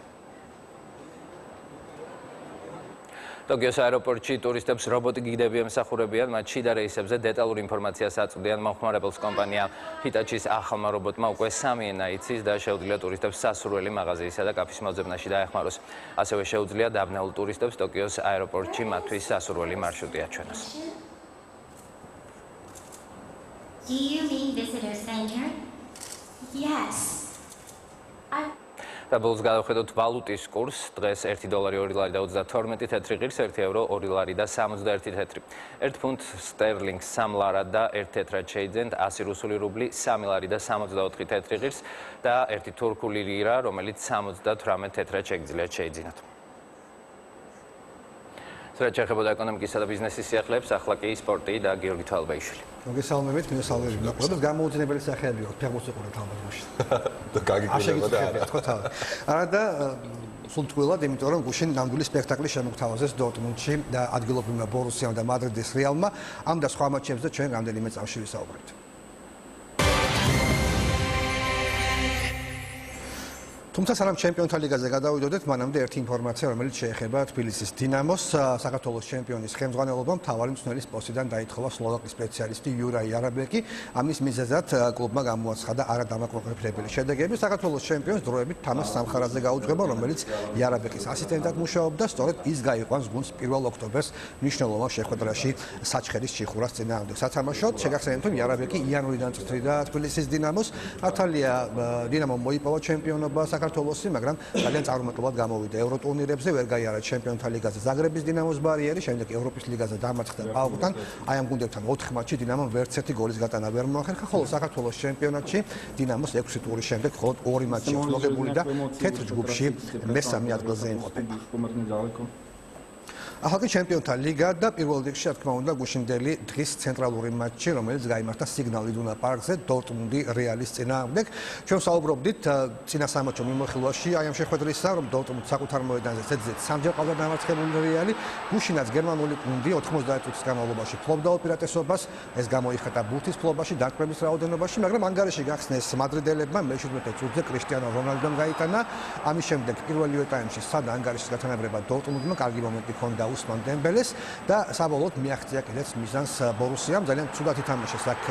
ტოკიოს აეროპორტში ტურისტებს რობოტი გიდები ემსახურებიან, მათ შიდა რეისებზე დეტალურ ინფორმაციას აწვდიან. მომხმარებელს კომპანია Hitachi-ის ახალმა რობოტმა უკვე 3 ენა იცის და შეუძლია ტურისტებს სასურველი მაღაზიისა და კაფის მოძებნაში დაეხმაროს. ასევე შეუძლია დაბნეულ ტურისტებს ტოკიოს აეროპორტში მათთვის სასურველი მარშრუტი აჩვენოს. Do you mean visitor center? Yes. და ბოლოს გადავხედოთ ვალუტის კურს. დღეს 1 დოლარი 2 ლარი და 32 თეთრი ღირს, 1 ევრო 2 ლარი და 61 თეთრი. 1 ფუნტ სტერლინგს 3 ლარად და 1 თეთრად შეიძენთ, 100 რუსული რუბლი 3 ლარი და 64 თეთრი ღირს და 1 თურქული ლირა, რომელიც 78 თეთრად შეგიძლიათ შეიძინოთ. სწორედ შეხებოდა ეკონომიკისა და ბიზნესის სიახლეებს, ახლა კი სპორტი და გიორგი თვალბაიშვილი. მოგესალმებით, მინუსალვერი ნაკლებს გამოუძინებელი სახელები ვარ, ფეხბურთის თამაშში. და გაგიკვირდება და არა. ხო თავი. არა და სულთქვილად, იმიტომ რომ გუშინ ნამდვილი სპექტაკლი შემოგთავაზეს დორტმუნდში და ადგილობრივმა ბორუსიამ და მადრიდის რეალმა, ამ და სხვა მატჩებზე ჩვენ რამდენიმე წამში ვისაუბრებთ. თუმცა სანამ ჩემპიონთა ლიგაზე გადავიდოდეთ, მანამდე ერთი ინფორმაცია, რომელიც შეეხება თბილისის დინამოს. საქართველოს ჩემპიონის ხელმძღვანელობამ მთავარი მწვრთნელის პოსტიდან დაითხოვა სლოვაკიის სპეციალისტი იურაი არაბეკი. ამის მიზეზად კლუბმა გამოაცხადა არადამაკმაყოფილებელი შედეგები. საქართველოს ჩემპიონს დროებით თამაშ სამხარაზე გაუძღვება, რომელიც იარაბეკის ასისტენტად მუშაობდა. სწორედ ის გაიყვანს გუნდს 1 ოქტომბერს მნიშვნელოვან შეხვედრაში საჩხერის ჩიხურას წინააღმდეგ სათამაშოდ. შეგახსენებთ, რომ იარაბეკი იანვრიდან წვრთნიდა თბილისის დინამოს. მართალია დინამომ მოიპოვა ჩემპიონობა საქართველოსი, მაგრამ ძალიან წარუმატებლად გამოვიდა ევროტურნირებზე, ვერ გაიარა ჩემპიონთა ლიგაზე ზაგრების დინამოს ბარიერი, შემდეგ ევროპის ლიგაზე დამარცხდა პაუკთან. აი ამ გუნდებთან 4 მატჩში დინამომ ვერც ერთი გოლის გატანა ვერ მოახერხა, ხოლო საქართველოს ჩემპიონატში დინამოს 6 ტურის შემდეგ მხოლოდ 2 მატჩი მოგებული და თეთრ ჯგუფში მესამე ადგილზე იმყოფება. ახალგაზრდა ჩემპიონთა ლიგა და პირველ რიგში, რა თქმა უნდა, გუშინდელი დღის ცენტრალური მატჩი, რომელიც გაიმართა სიგნალ იდუნა პარკზე დორტმუნდი რეალის წინააღმდეგ. ჩვენ ვსაუბრობდით წინა სამატჩო მიმოხილვაში აი ამ შეხვედრისა, რომ დორტმუნდი საკუთარ მოედანზე ზედიზედ 3-ჯერ ყავდა დამარცხებული რეალი. გუშინაც გერმანული გუნდი 90 წუთის განმავლობაში ფლობდა უპირატესობას, ეს გამოიხატა ბურთის ფლობაში, დარტყმების რაოდენობაში, მაგრამ ანგარიში გახსნეს მადრიდელებმა მე-17 წუთზე კრისტიანო რონალდომ გაიტანა. ამის შემდეგ პირველივე ტაიმში სად ანგარიშის გათანაბრება დორტმუნდმა კარგი მომენტი ჰქონდა უსმან დემბელეს და საბოლოოდ მიაღწია კიდეც მიზანს ბორუსიამ. ძალიან ცუდად ითამაშეს აქ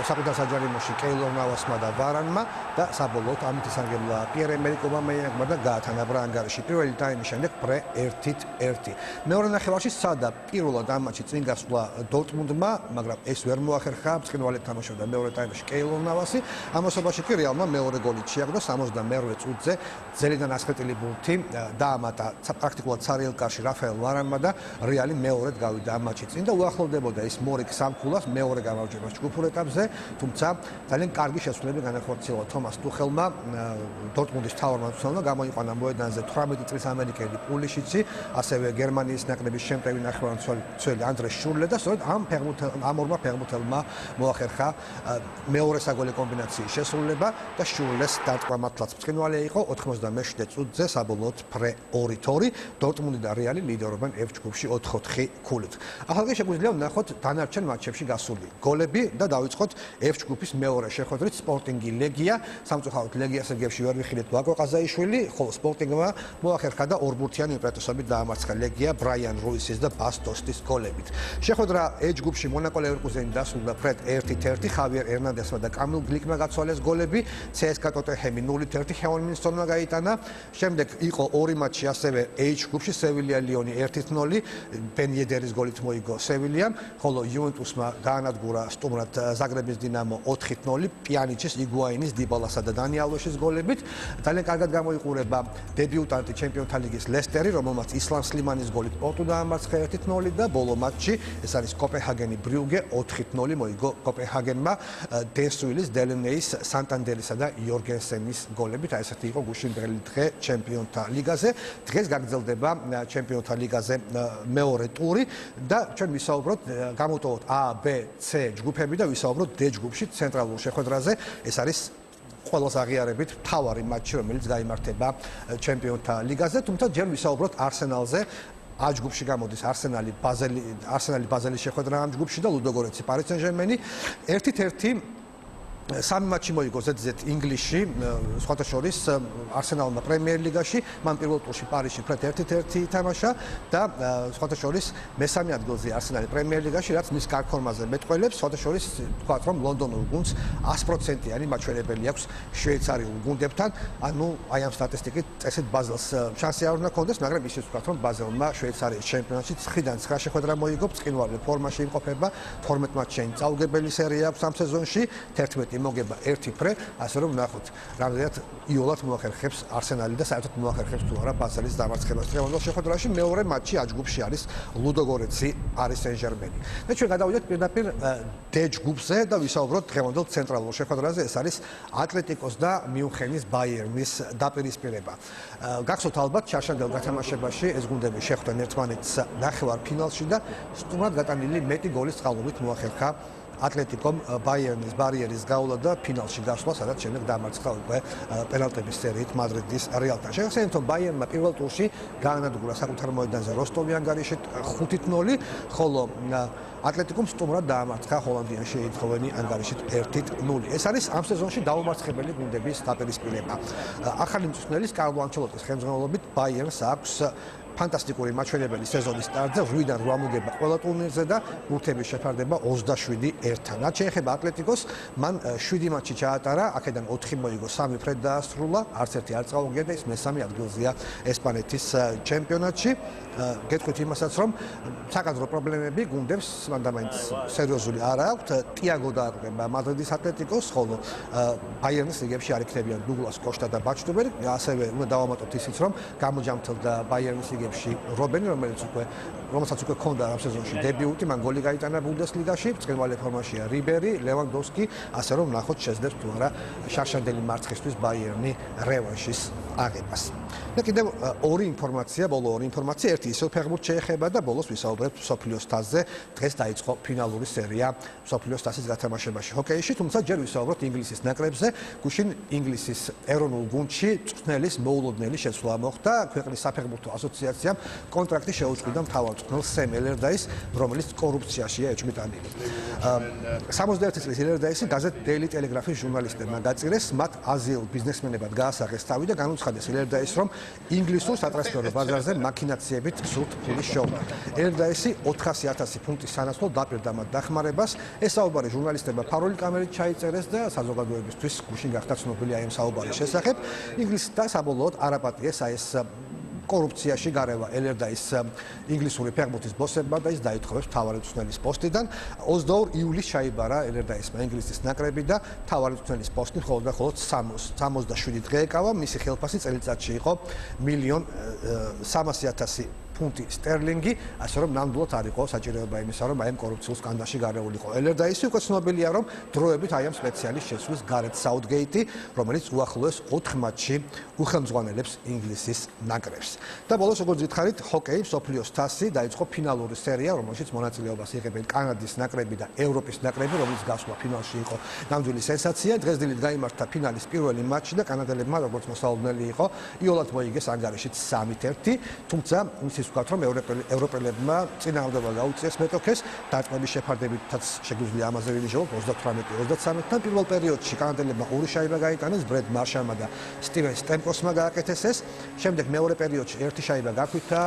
საკუთარ საჯარიმოში კეილორ ნავასმა და ვარანმა და საბოლოოდ ამით ისანგებლა პიერ-ემერიკ ობამეიანგმა და გაათანაბრა ანგარიში. პირველი ტაიმის შემდეგ პრე 1-1. მეორე ნახევარში სადა პირველად ამ მატჩში წინ გასვლა დორტმუნდმა, მაგრამ ეს ვერ მოახერხა. ბრწყინვალედ თამაშობდა მეორე ტაიმში კეილორ ნავასი. ამასობაში კი რეალმა მეორე გოლი შეაგდო 68 წუთზე. ძელიდან ასხეტილი ბურთი დაამატა პრაქტიკულად სარიელ კარში რაფაელ ვარანმა გაიმარჯვება და რეალი მეორედ გავიდა ამ მატჩში წინ და უახლოვდებოდა ის მორიგ სამქულას მეორე გამარჯვებას ჯგუფურ ეტაპზე, თუმცა ძალიან კარგი შესრულება განახორციელა თომას ტუხელმა, დორტმუნდის მთავარმა მწვრთნელმა გამოიყვანა მოედანზე 18 წლის ამერიკელი პულიშიცი, ასევე გერმანიის ნაკრების შემტევი ნახევარმცველი ანდრე შურლე და სწორედ ამ ორმა ფეხბურთელმა მოახერხა მეორე საგოლე კომბინაციის შესრულება და შურლეს დარტყმა მართლაც ბრწყინვალე იყო 97 წუთზე საბოლოოდ ფრე 2-2 დორტმუნდი და რეალი ლიდერობენ F ჯგუფში 4-4 ქულით. ახლა კი შეგვიძლია ვნახოთ დანარჩენ მატჩებში გასული გოლები და დავიწყოთ F ჯგუფის მეორე შეხვედრით სპორტინგი ლეგია, სამწუხაროდ ლეგიას რიგებში ვერ ვიხილეთ ვაკო ყაზაიშვილი, ხოლო სპორტინგმა მოახერხა და ორბურთიანი უპირატესობით დაამარცხა ლეგია ბრაიან რუისის და ბასტოსტის გოლებით. შეხვედრა H ჯგუფში მონაკო ლევერკუზენი დასრულდა ფრედ 1-1, ხავიერ ერნანდესმა და კამილ გლიკმა გაცვალეს გოლები, CSKA ტოტენჰემი 0-1 ჰეონ მინსტონმა გაიტანა. შემდეგ იყო ორი მატჩი ასევე H ჯგუფში სევილია ლიონი 1-0, ბენ იედერის გოლით მოიგო სევილიამ, ხოლო იუვენტუსმა გაანადგურა სტუმრად ზაგრების დინამო 4-0, პიანიჩის, იგუაინის, იბალასა და დანი ალვეშის გოლებით. ძალიან კარგად გამოიყურება დებიუტანტი ჩემპიონთა ლიგის ლესტერი, რომელმაც ისლამ სლიმანის გოლით პორტუ დაამარცხა 1-0 და ბოლო მატჩი ეს არის კოპენჰაგენი ბრიუგე 4-0 მოიგო კოპენჰაგენმა დენსუილის, დელენეის, სანტანდერისა და იორგენსენის გოლებით. აი ესეთი იყო გუშინდელი დღე ჩემპიონთა ლიგაზე. დღეს გაგრძელდება ჩემპიონთა ლიგაზე მეორე ტური და ჩვენ ვისაუბროთ, გამოვტოვოთ A, B, C ჯგუფები და ვისაუბროთ D ჯგუფში ცენტრალურ შეხვედრაზე. ეს არის ყველას აღიარებით მთავარი მატჩი, რომელიც გაიმართება ჩემპიონთა ლიგაზე, თუმცა ჯერ ვისაუბროთ არსენალზე. A ჯგუფში გამოდის არსენალი ბაზელის შეხვედრა ამ ჯგუფში და ლუდოგორეცი პარი სენ-ჟერმენი 1-1 სამი მატჩი მოიგო ZZ ინგლისში, სხვათა შორის არსენალმა პრემიერ ლიგაში, მან პირველ ტურში პარიზში ფრედ 1-1 ითამაშა და სხვათა შორის მესამე ადგილზე არსენალი პრემიერ ლიგაში, რაც მის კარგ-ფორმაზე მეტყველებს, სხვათა შორის თქვათ რომ ლონდონურ გუნდს 100%-იანი მაჩვენებელი აქვს შვეიცარიულ გუნდებთან, ანუ აი ამ სტატისტიკით წესით ბაზელს შანსი არ უნდა ქონდეს, მაგრამ ისიც თქვათ რომ ბაზელმა შვეიცარიის ჩემპიონატში 9-დან 9 შეხვედრა მოიგო, ბრწყინვალე ფორმაში იმყოფება, 12 მატჩიანი წაუგებელი სერია აქვს ამ სეზონში, 11 მოგება ერთი ფრე, ასე რომ ვნახოთ, რამდენად იოლად მოახერხებს არსენალი და საერთოდ მოახერხებს თუ არა ბაზელის დამარცხებას დღევანდელ შეხვედრაში. მეორე მატჩი A ჯგუფში არის ლუდოგორეცი პარი სენ-ჟერმენი. და ჩვენ გადავიდეთ პირდაპირ D ჯგუფზე და ვისაუბროთ დღევანდელ ცენტრალურ შეხვედრაზე, ეს არის ატლეტიკოს და მიუნხენის ბაიერნის დაპირისპირება. გახსოვთ ალბათ, ჩარშანდელ გათამაშებაში ეს გუნდები შეხვდნენ ერთმანეთს ნახევარფინალში და სტუმრად გატანილი მეტი გოლის წყალობით მოახერხა ატლეტიკომ ბაიერნის ბარიერის გავლა და ფინალში გასვლა, სადაც შემდეგ დამარცხა უკვე პენალტების სერიით მადრიდის რეალთან. შეგახსენებთ, რომ ბაიერნმა პირველ ტურში გაანადგურა საკუთარ მოედანზე როსტოვი ანგარიშით 5-0, ხოლო ატლეტიკომ სტუმრად დაამარცხა ჰოლანდიაში ეითხოვენი ანგარიშით 1-0. ეს არის ამ სეზონში დაუმარცხებელი გუნდების დაპირისპირება. ახალი მწვრთნელის კარლო ანჩელოტის ხელმძღვანელობით ბაიერნს აქვს ფანტასტიკური მაჩვენებელი სეზონის სტარტზე 8-დან 8 მოგება ყველა ტურნირზე და გუნდების შეფარდება 27-1-თან. რაც შეეხება ატლეტიკოს, მან 7 მატჩი ჩაატარა, აქედან 4 მოიგო, 3 ფრედ დაასრულა, არც ერთი არ წაუგია და ის მესამე ადგილზეა ესპანეთის ჩემპიონატში. გეტყვით იმასაც, რომ საკადრო პრობლემები გუნდებს მანდამაინც სერიოზული არ აქვთ. ტიაგო დაარღვება მადრიდის ატლეტიკოს, ხოლო ბაიერნის რიგებში არ იქნებიან დუგლას კოშტა და ბაჩტუბერი, ასევე უნდა დავამატოთ ისიც, რომ გამოჯამთელდა ბაიერნის რობენი, რომელსაც უკვე ჰქონდა ამ სეზონში დებიუტი, მან გოლი გაიტანა ბუნდესლიგაში, ბრწყინვალე ფორმაშია რიბერი, ლევანდოვსკი, ასე რომ ნახოთ შეძლებს თუ არა შარშანდელი მარცხისთვის ბაიერნი რევანშის აღებას. და კიდევ ორი ინფორმაცია, ერთი ისევ ფეხბურთს შეეხება და ბოლოს ვისაუბრებთ მსოფლიოს თასზე. დღეს დაიწყო ფინალური სერია მსოფლიოს თასის გათამაშებაში ჰოკეიში, თუმცა ჯერ ვისაუბროთ ინგლისის ნაკრებზე. გუშინ ინგლისის ეროვნულ გუნდში მწვრთნელის მოულოდნელი შეცვლა მოხდა. ქვეყნის საფეხბურთო ასოციაციამ კონტრაქტი შეუწყვიტა მთავარ მწვრთნელ სემ ელერდაის, რომელიც კორუფციაშია ეჭვმიტანილი. 61 წლის ელერდაისი გაზეთ Daily Telegraph-ის ჟურნალისტებმა გაწირეს, მათ აზიელ ბიზნესმენებად გაასაღეს თავი და განუცხადეს ელერდაის, რომ ინგლისურ სატრანსფერო ბაზარზე მაქინაციებით სურთ ფულის შოვა. ელერდაისი 400,000 ფუნტის სანაცვლოდ დაპირდა მათ დახმარებას. ეს საუბარი ჟურნალისტებმა ფარული კამერით ჩაიწერეს და საზოგადოებისთვის გუშინ გახდა ცნობილი აი ამ საუბარის შესახებ. ინგლისს და საბოლოოდ არაპატიეს აი ეს კორუფციაში გარევა ელერდაის ინგლისური ფეხბურთის ბოსებმა და ის დაითხოვებს მთავარი მწვრთნელის პოსტიდან. 22 ივლისს ჩაიბარა ელერდაისმა ინგლისის ნაკრები და მთავარი მწვრთნელის პოსტი მხოლოდ და მხოლოდ 67 დღე ეკავა. მისი ხელფასი წელიწადში იყო 1,300,000 ფუნტი სტერლინგი, ასე რომ ნამდვილად არ იყო საჭიროება იმისა, რომ აი ამ კორუფციულ სკანდალში გარეულიყო. ელერდაისი უკვე ცნობილია, რომ დროებით აი ამ სპეციალისტ შეცვლის გარეთ საუთგეიტი, რომელიც უახლოეს 4 მატჩში უხელმძღვანელებს ინგლისის ნაკრებს. და ბოლოს როგორც გითხარით, ჰოკეი მსოფლიოს თასი დაიწყო ფინალური სერია, რომელშიც მონაწილეობას იღებენ კანადის ნაკრები და ევროპის ნაკრები, რომელიც გასვლა ფინალში იყო ნამდვილი სენსაცია. დღეს დილით გაიმართა ფინალის პირველი მატჩი და კანადელებმა როგორც მოსალოდნელი იყო, იოლად მოიგეს ანგარიშით 3-1, თუმცა ისიც ვთქვათ, რომ ევროპელებმა წინააღმდება გაუწიეს მეტოქეს, დაწყების შეფარდებითაც შეგვიძლია ამაზე ვინიშნოთ 38-33-დან პირველ პერიოდში კანადელებმა 2 შაიბა გაიტანეს, ბრედ მარშალმა და სტივენ სტემკოსმა გააკეთეს ეს. შემდეგ მეორე პერიოდში 1 შაიბა გაქვითა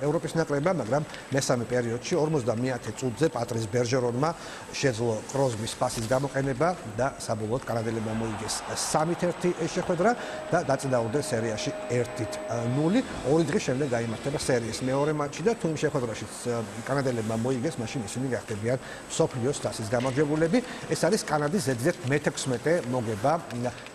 ევროპის ნაკრებმა, მაგრამ მესამე პერიოდში 50-ე წუთზე პატრის ბერჟერონმა შეძლო კროზბის პასის გამოყენება და საბოლოოდ კანადელებმა მოიგეს 3-1 შეხვედრა და დაწინაურდნენ სერიაში 1-0. 2 დღის შემდეგ გაიმართება სერიის მეორე მატჩი და თუ შეხვედრაშიც კანადელებმა მოიგეს, მაშინ ისინი გახდებიან მსოფლიოს თასის გამარჯვებულები. ეს არის კანადის ზედიზედ მე-16 მოგება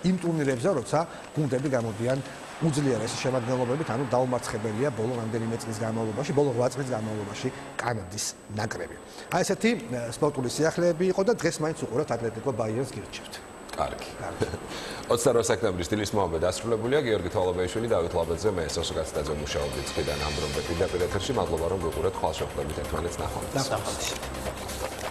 იმ ტურნირებზე, როცა გუნდები გამოდიან უძლიერესი შემადგენლობებით, ანუ დაუმარცხებელია ბოლო რამდენიმე წლის განმავლობაში, ბოლო 8 წლის განმავლობაში კანადის ნაკრები. აი ესეთი სპორტული სიახლეები იყო და დღეს მაინც უყურებთ ატლეტიკო ბაიერნს გირჩევთ. კარგი. 28 სექტემბრის დილის მომავე დასრულებულია. გიორგი თვალობეიშვილი, დავით ლაბაძე, მე სოსო კაცდაძე მუშაობდით ხიდან ამ დრომდე პირდაპირ ეთერში. მადლობა რომ ვიყურებთ, ხვალ შეხვდებით ერთმანეთს ნახვამდის.